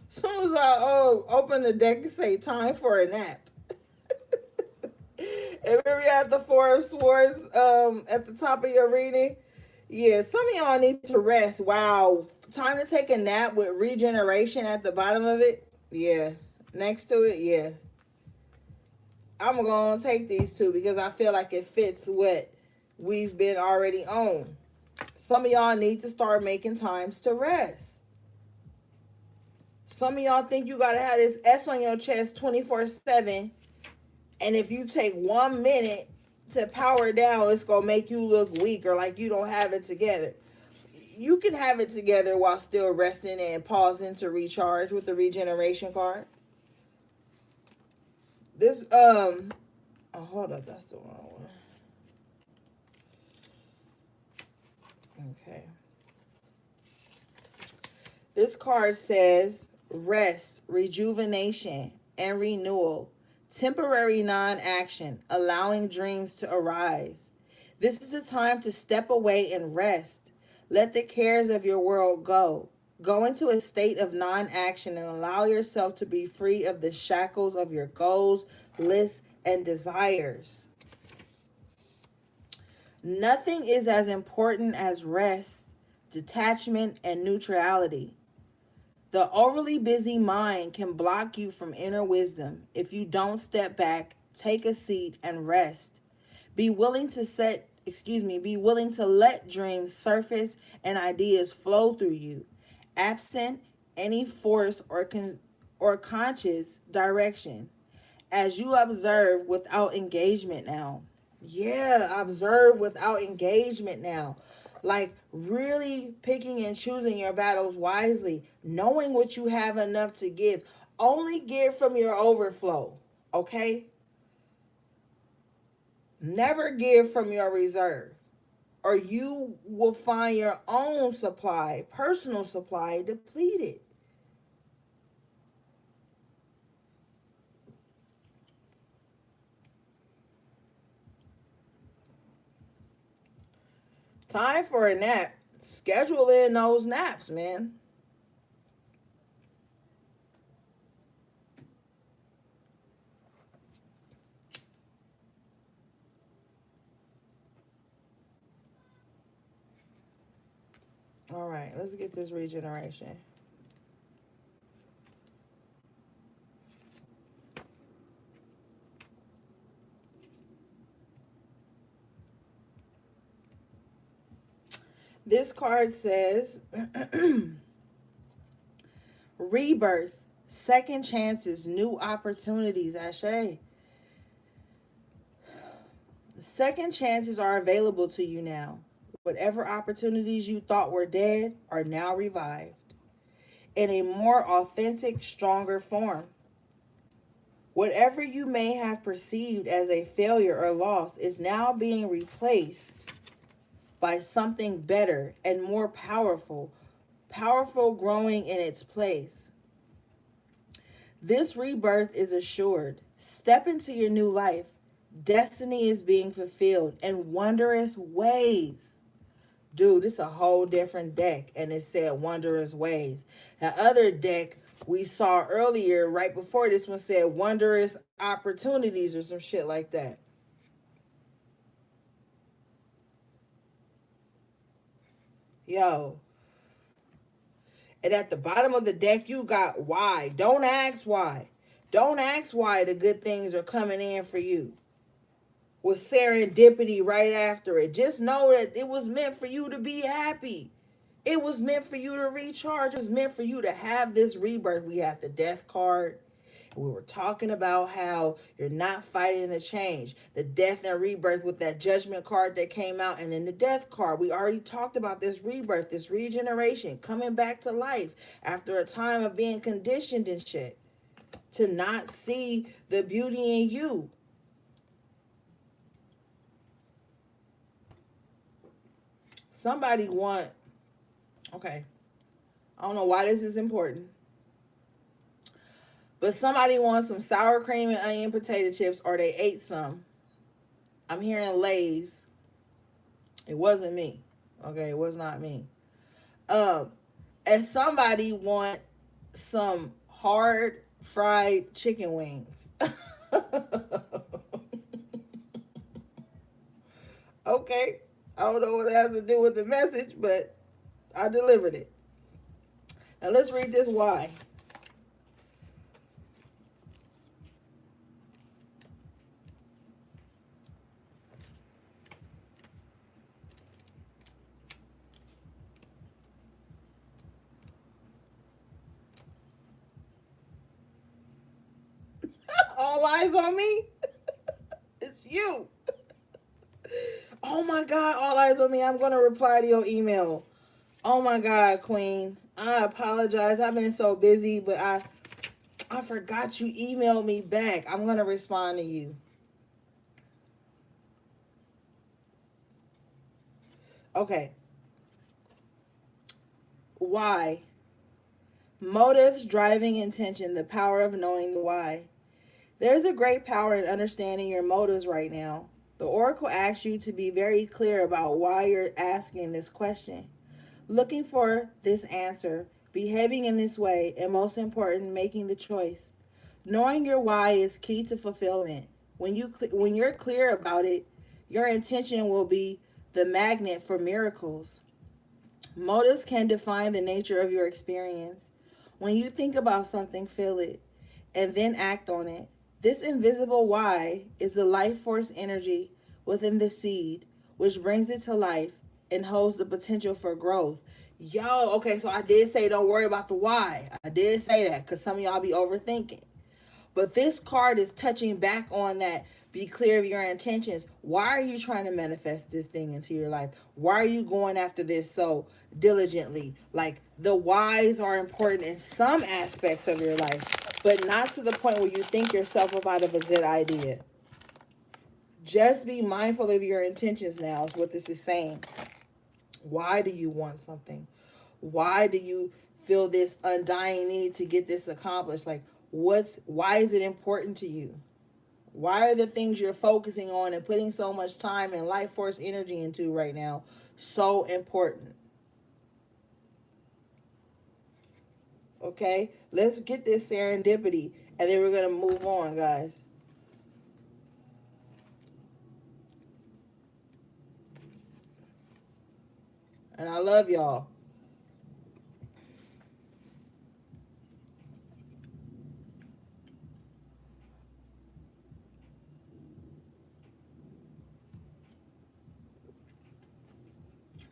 Speaker 1: As soon as I open the deck and say time for a nap. If we have the Four of Swords at the top of your reading, yeah, some of y'all need to rest. Wow. Time to take a nap with regeneration at the bottom of it. Yeah. Next to it, yeah. I'm going to take these two because I feel like it fits what we've been already on. Some of y'all need to start making times to rest. Some of y'all think you got to have this S on your chest 24/7. And if you take 1 minute to power down, it's going to make you look weak or like you don't have it together. You can have it together while still resting and pausing to recharge with the regeneration card. This, oh, hold up. That's the wrong one. Okay. This card says rest, rejuvenation, and renewal. Temporary non-action, allowing dreams to arise. This is a time to step away and rest. Let the cares of your world go. Go into a state of non-action and allow yourself to be free of the shackles of your goals, lists, and desires. Nothing is as important as rest, detachment, and neutrality. The overly busy mind can block you from inner wisdom if you don't step back, take a seat, and rest. Be willing to let dreams surface and ideas flow through you, absent any force or conscious direction. As you observe without engagement now. Yeah, observe without engagement now. Like really picking and choosing your battles wisely, knowing what you have enough to give. Only give from your overflow, okay? Never give from your reserve, or you will find your own supply, personal supply, depleted. Time for a nap. Schedule in those naps, man. All right, let's get this regeneration. This card says rebirth, second chances, new opportunities, Ashe. Second chances are available to you now. Whatever opportunities you thought were dead are now revived in a more authentic, stronger form. Whatever you may have perceived as a failure or loss is now being replaced by something better and more powerful, growing in its place. This rebirth is assured. Step into your new life. Destiny is being fulfilled in wondrous ways. Dude, this is a whole different deck, and it said wondrous ways. The other deck we saw earlier, right before this one, said wondrous opportunities or some shit like that. Yo. And at the bottom of the deck, you got why. Don't ask why. Don't ask why the good things are coming in for you, with serendipity right after it. Just know that it was meant for you to be happy. It was meant for you to recharge. It was meant for you to have this rebirth. We have the death card. We were talking about how you're not fighting the change. The death and rebirth with that judgment card that came out. And then the death card. We already talked about this rebirth, this regeneration, coming back to life after a time of being conditioned and shit. To not see the beauty in you. Somebody want, okay, I don't know why this is important, but somebody wants some sour cream and onion potato chips, or they ate some. I'm hearing Lay's. It wasn't me. Okay, it was not me. And somebody want some hard fried chicken wings. Okay. I don't know what it has to do with the message, but I delivered it. Now let's read this why. All eyes on me? It's you. Oh my God, all eyes on me. I'm going to reply to your email. Oh my God, Queen. I apologize. I've been so busy, but I forgot you emailed me back. I'm going to respond to you. Okay. Why? Motives, driving intention, the power of knowing the why. There's a great power in understanding your motives right now. The Oracle asks you to be very clear about why you're asking this question, looking for this answer, behaving in this way, and most important, making the choice. Knowing your why is key to fulfillment. When you're clear about it, your intention will be the magnet for miracles. Motives can define the nature of your experience. When you think about something, feel it, and then act on it. This invisible why is the life force energy within the seed, which brings it to life and holds the potential for growth. Yo, okay, so I did say don't worry about the why. I did say that because some of y'all be overthinking. But this card is touching back on that. Be clear of your intentions. Why are you trying to manifest this thing into your life? Why are you going after this so diligently? Like, the whys are important in some aspects of your life, but not to the point where you think yourself up out of a good idea. Just be mindful of your intentions now, is what this is saying. Why do you want something? Why do you feel this undying need to get this accomplished? Like, why is it important to you? Why are the things you're focusing on and putting so much time and life force energy into right now so important? Okay, let's get this serendipity, and then we're going to move on, guys. And I love y'all.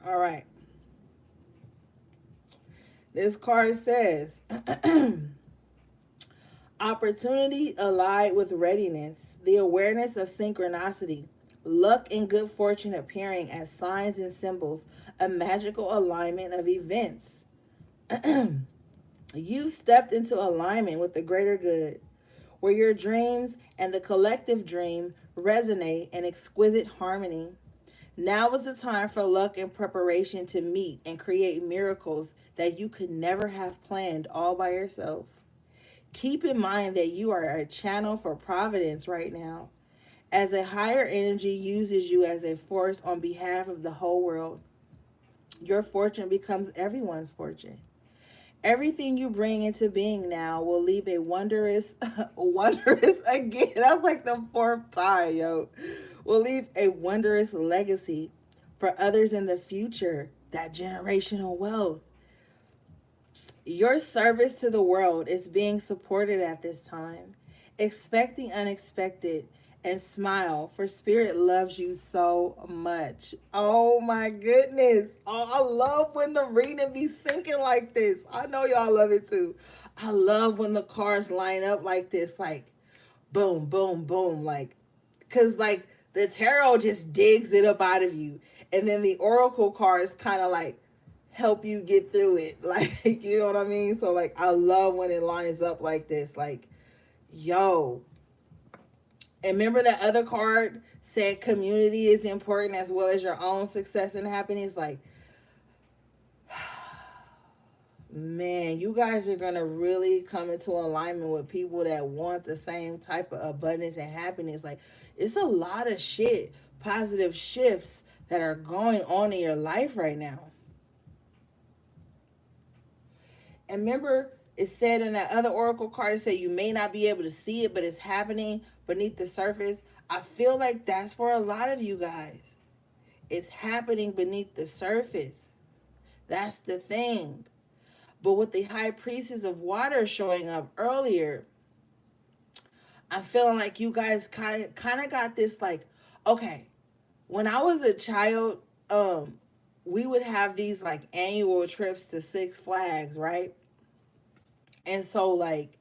Speaker 1: All right. This card says, opportunity allied with readiness, the awareness of synchronicity, luck and good fortune appearing as signs and symbols, a magical alignment of events. You stepped into alignment with the greater good. where your dreams and the collective dream resonate in exquisite harmony. Now is the time for luck and preparation to meet and create miracles that you could never have planned all by yourself. Keep in mind that you are a channel for providence right now, as a higher energy uses you as a force on behalf of the whole world. Your fortune becomes everyone's fortune. Everything you bring into being now will leave a wondrous, wondrous again. That's like the fourth time, yo. Will leave a wondrous legacy for others in the future. That generational wealth. Your service to the world is being supported at this time. Expect the unexpected and smile, for Spirit loves you so much. Oh my goodness. Oh, I love when the reading be sinking like this. I know y'all love it too. I love when the cards line up like this, like boom, boom, boom, like, because like the tarot just digs it up out of you. And then the oracle cards kind of like help you get through it. Like, you know what I mean? So like I love when it lines up like this. Like, yo. And remember that other card said community is important as well as your own success and happiness. Like, man, you guys are going to really come into alignment with people that want the same type of abundance and happiness. Like, it's a lot of shit, positive shifts that are going on in your life right now. And remember, it said in that other oracle card, it said you may not be able to see it, but it's happening beneath the surface. I feel like that's for a lot of you guys. It's happening beneath the surface. That's the thing. But with the high priestess of water showing up earlier, I'm feeling like you guys kind of got this like, okay, when I was a child, we would have these like annual trips to Six Flags, right? And so like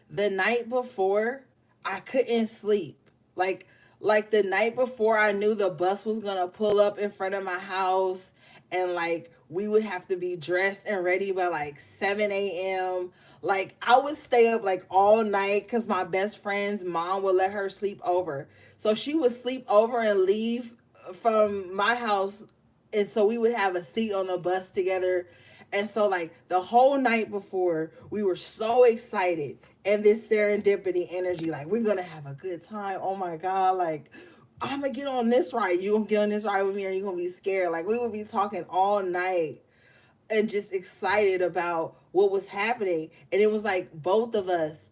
Speaker 1: the night before, I couldn't sleep. Like the night before, I knew the bus was gonna pull up in front of my house, and like we would have to be dressed and ready by like 7 a.m. Like I would stay up like all night because my best friend's mom would let her sleep over. So she would sleep over and leave from my house, and so we would have a seat on the bus together. And so like the whole night before, we were so excited, and this serendipity energy, like we're gonna have a good time. Oh my god, like I'm gonna get on this ride, you gonna get on this ride with me, or you gonna be scared. Like we would be talking all night and just excited about what was happening. And it was like both of us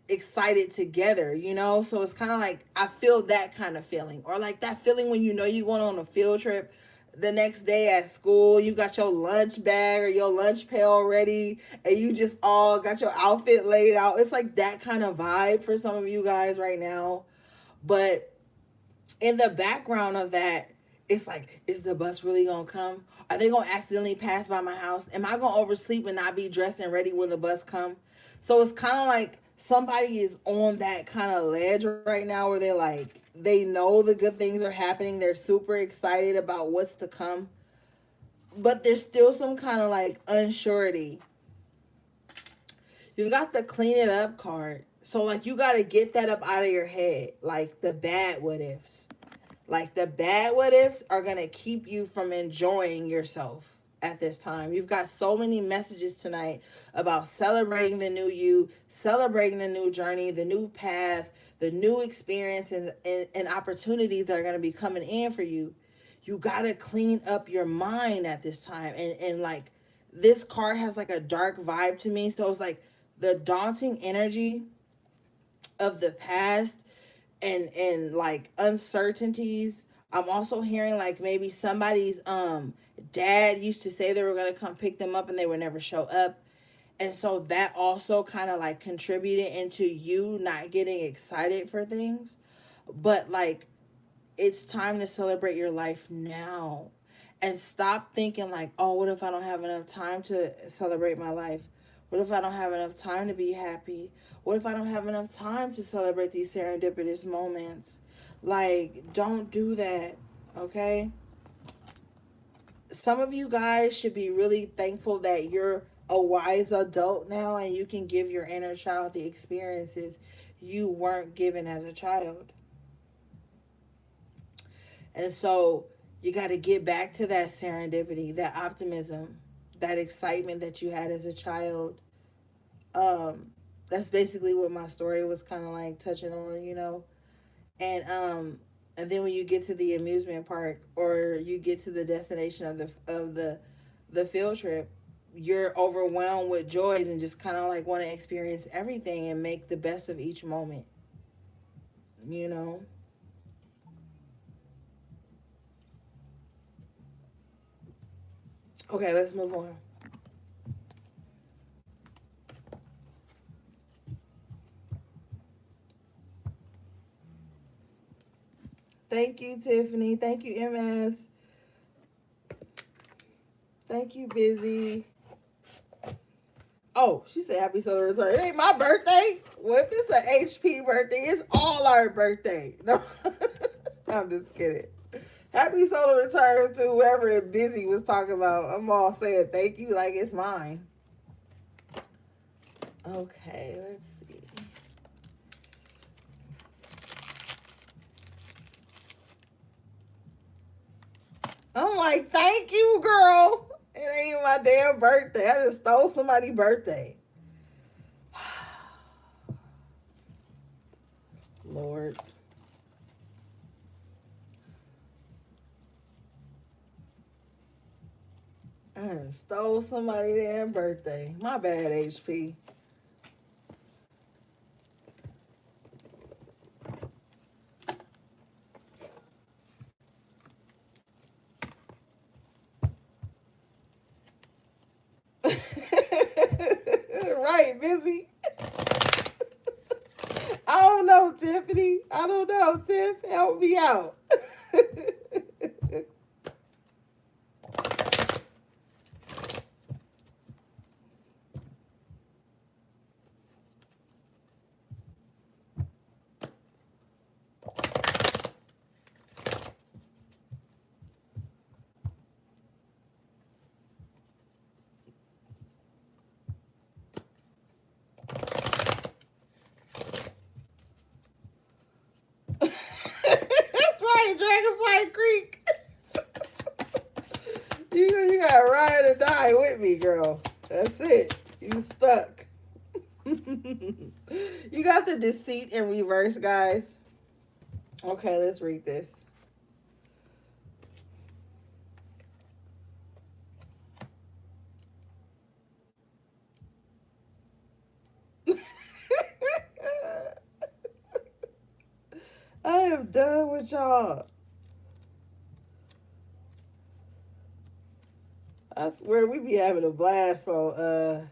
Speaker 1: excited together, you know? So it's kind of like I feel that kind of feeling. Or like that feeling when you know you're going on a field trip the next day at school, you got your lunch bag or your lunch pail ready, and you just all got your outfit laid out. It's like that kind of vibe for some of you guys right now. But in the background of that, it's like, is the bus really gonna come? Are they gonna accidentally pass by my house? Am I gonna oversleep and not be dressed and ready when the bus come? So it's kind of like somebody is on that kind of ledge right now where they're like, they know the good things are happening. They're super excited about what's to come, but there's still some kind of like unsurety. You've got the clean it up card. So like you got to get that up out of your head, like the bad what ifs. Like the bad what ifs are going to keep you from enjoying yourself at this time. You've got so many messages tonight about celebrating the new you, celebrating the new journey, the new path, the new experiences and opportunities that are going to be coming in for you. You got to clean up your mind at this time. And like this card has like a dark vibe to me. So it's like the daunting energy of the past and like uncertainties. I'm also hearing like maybe somebody's dad used to say they were going to come pick them up and they would never show up. And so that also kind of like contributed into you not getting excited for things. But like it's time to celebrate your life now and stop thinking like, oh, what if I don't have enough time to celebrate my life? What if I don't have enough time to be happy? What if I don't have enough time to celebrate these serendipitous moments? Like, don't do that, okay? Some of you guys should be really thankful that you're a wise adult now and you can give your inner child the experiences you weren't given as a child. And so you got to get back to that serendipity, that optimism, that excitement that you had as a child. Um, that's basically what my story was kind of like touching on, you know. And then when you get to the amusement park or you get to the destination of the field trip, you're overwhelmed with joys and just kind of like want to experience everything and make the best of each moment, you know. Okay, let's move on. Thank you, Tiffany. Thank you, MS. Thank you, Busy. Oh, she said happy solar return. It ain't my birthday. Well, if it's an HP birthday, it's all our birthday. No, I'm just kidding. Happy solar return to whoever Busy was talking about. I'm all saying thank you like it's mine. Okay, let's see. I'm like, thank you, girl. It ain't my damn birthday. I just stole somebody's birthday. Lord. I done stole somebody's damn birthday. My bad, HP. Right, Busy. I don't know, Tiffany. I don't know, Tiff. Help me out. That's right, Dragonfly Creek. You got to ride or die with me, girl. That's it. You stuck. You got the deceit in reverse, guys. Okay, let's read this. I am done with y'all. I swear we be having a blast on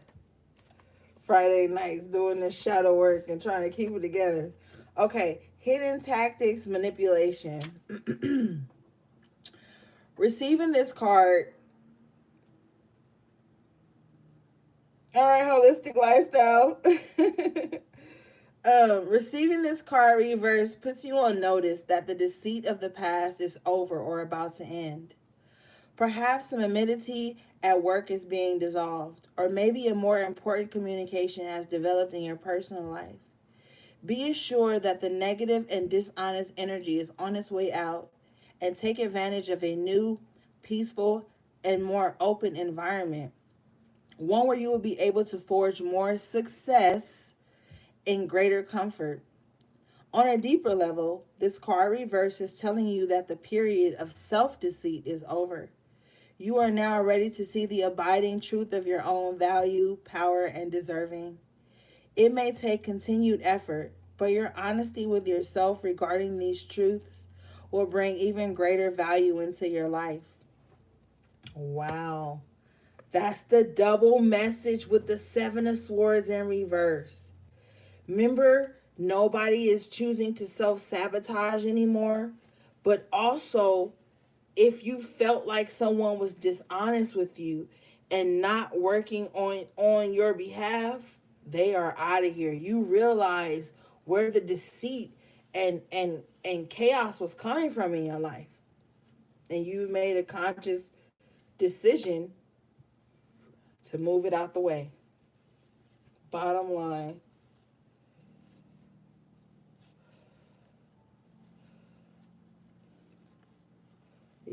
Speaker 1: Friday nights doing this shadow work and trying to keep it together. Okay, hidden tactics manipulation. Receiving this card. All right, holistic lifestyle. Receiving this card reverse puts you on notice that the deceit of the past is over or about to end. Perhaps some amenity at work is being dissolved, or maybe a more important communication has developed in your personal life. Be assured that the negative and dishonest energy is on its way out, and take advantage of a new, peaceful, and more open environment. One where you will be able to forge more success in greater comfort. On a deeper level, this card reverse is telling you that the period of self deceit is over. You are now ready to see the abiding truth of your own value, power, and deserving. It may take continued effort, but your honesty with yourself regarding these truths will bring even greater value into your life. Wow. That's the double message with the Seven of Swords in reverse. Remember, nobody is choosing to self sabotage anymore, but also if you felt like someone was dishonest with you and not working on your behalf, they are out of here. You realize where the deceit and chaos was coming from in your life, and you made a conscious decision to move it out the way. Bottom line.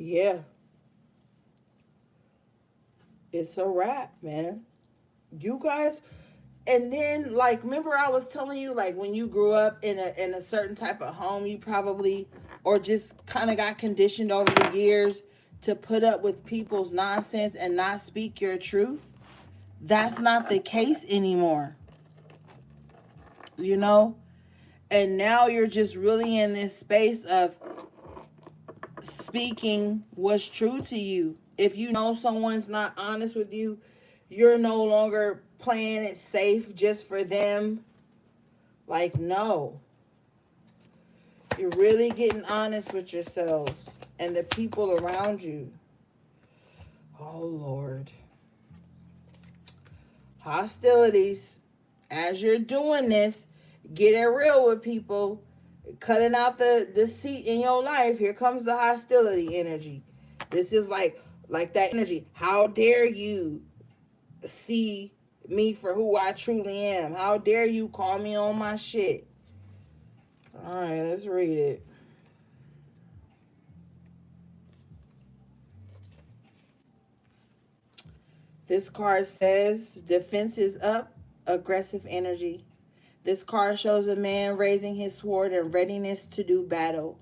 Speaker 1: Yeah, it's a wrap, man. You guys, and then like, remember I was telling you, like, when you grew up in a certain type of home, you probably, or just kind of got conditioned over the years to put up with people's nonsense and not speak your truth. That's not the case anymore, you know? And now you're just really in this space of speaking what's true to you. If you know someone's not honest with you, you're no longer playing it safe just for them. Like, no. You're really getting honest with yourselves and the people around you. Oh, Lord. Hostilities. As you're doing this, getting real with people, cutting out the deceit in your life, here comes the hostility energy. This is like that energy. How dare you see me for who I truly am? How dare you call me on my shit? All right, let's read it. This card says defense is up, aggressive energy. This card shows a man raising his sword in readiness to do battle.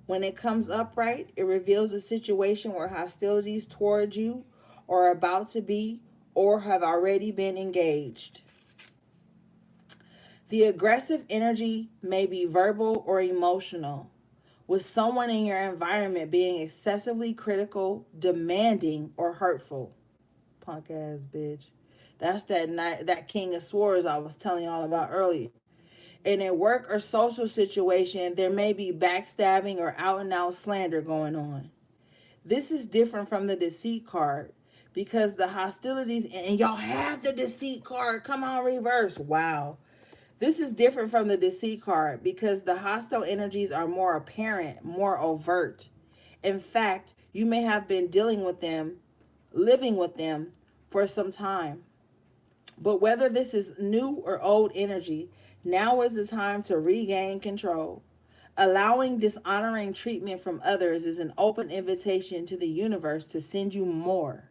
Speaker 1: When it comes upright, it reveals a situation where hostilities towards you are about to be or have already been engaged. The aggressive energy may be verbal or emotional, with someone in your environment being excessively critical, demanding, or hurtful. Punk ass bitch. That's that King of Swords I was telling y'all about earlier. In a work or social situation, there may be backstabbing or out and out slander going on. This is different from the deceit card because the hostilities, and y'all have the deceit card. Come on, reverse. Wow. This is different from the deceit card because the hostile energies are more apparent, more overt. In fact, you may have been dealing with them, living with them for some time. But whether this is new or old energy, now is the time to regain control. Allowing dishonoring treatment from others is an open invitation to the universe to send you more.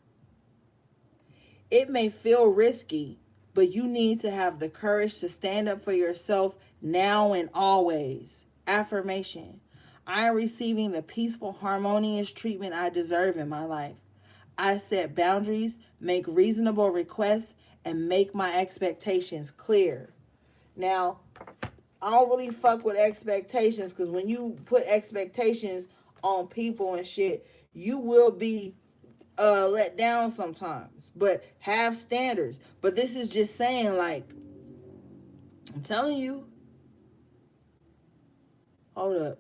Speaker 1: It may feel risky, but you need to have the courage to stand up for yourself now and always. Affirmation: I am receiving the peaceful, harmonious treatment I deserve in my life. I set boundaries, make reasonable requests, and make my expectations clear. Now, I don't really fuck with expectations because when you put expectations on people and shit, you will be let down sometimes. But have standards. But this is just saying, like, I'm telling you, hold up.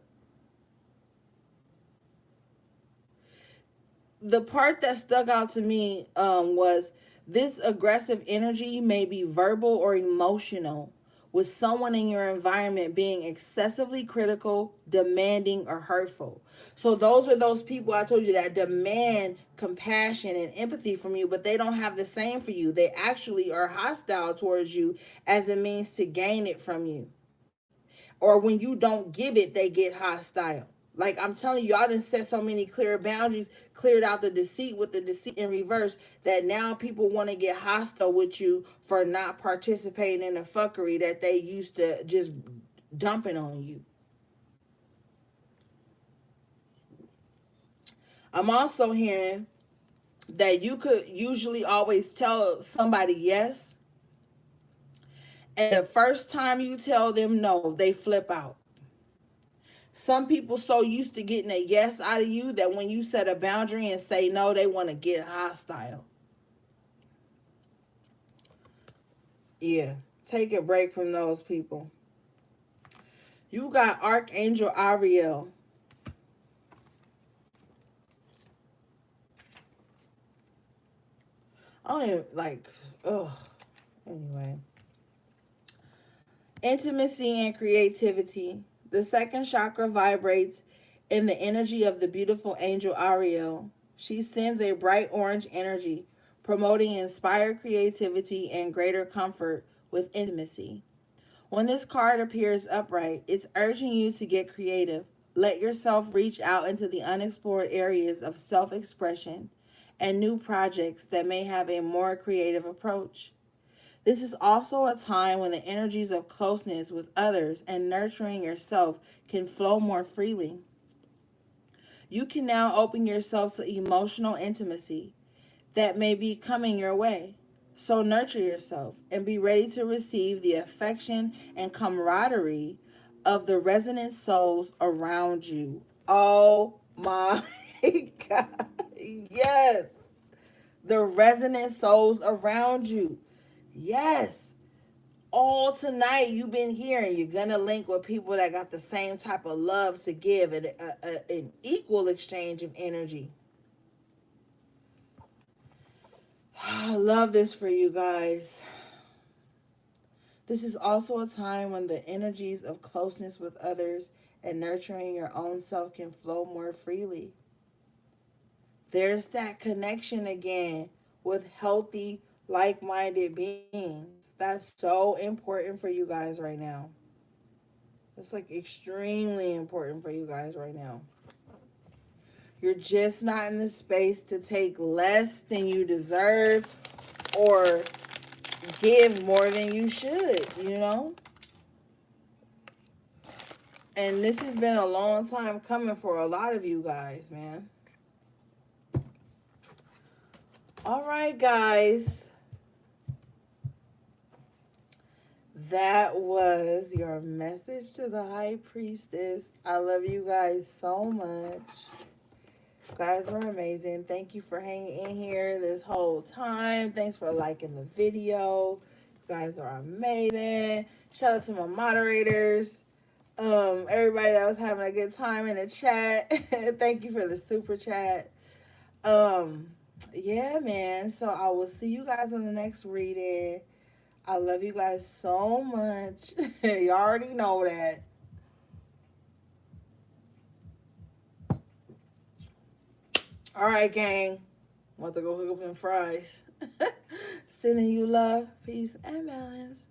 Speaker 1: The part that stuck out to me was this aggressive energy may be verbal or emotional, with someone in your environment being excessively critical, demanding, or hurtful. So those are those people I told you that demand compassion and empathy from you, but they don't have the same for you. They actually are hostile towards you as a means to gain it from you. Or when you don't give it, they get hostile. Like I'm telling you, I done set so many clear boundaries, cleared out the deceit with the deceit in reverse, that now people want to get hostile with you for not participating in the fuckery that they used to just dumping on you. I'm also hearing that you could usually always tell somebody yes, and the first time you tell them no, they flip out. Some people so used to getting a yes out of you that when you set a boundary and say no, they want to get hostile. Yeah, take a break from those people. You got Archangel Ariel. I don't even like, ugh. Anyway. Intimacy and creativity. The second chakra vibrates in the energy of the beautiful angel Ariel. She sends a bright orange energy, promoting inspired creativity and greater comfort with intimacy. When this card appears upright, it's urging you to get creative. Let yourself reach out into the unexplored areas of self expression and new projects that may have a more creative approach. This is also a time when the energies of closeness with others and nurturing yourself can flow more freely. You can now open yourself to emotional intimacy that may be coming your way. So nurture yourself and be ready to receive the affection and camaraderie of the resonant souls around you. Oh my God. Yes. The resonant souls around you. Yes. All tonight you've been hearing you're gonna link with people that got the same type of love to give and an equal exchange of energy. I love this for you guys. This is also a time when the energies of closeness with others and nurturing your own self can flow more freely. There's that connection again with healthy, like minded beings. That's so important for you guys right now. It's like extremely important for you guys right now. You're just not in the space to take less than you deserve or give more than you should, you know? And this has been a long time coming for a lot of you guys, man. All right, guys. That was your message to the High Priestess. I love you guys so much. You guys are amazing. Thank you for hanging in here this whole time. Thanks for liking the video. You guys are amazing. Shout out to my moderators. Everybody that was having a good time in the chat. Thank you for the super chat. Yeah, man. So I will see you guys in the next reading. I love you guys so much. You already know that. All right, gang. I'm about to go hook up them fries. Sending you love, peace, and balance.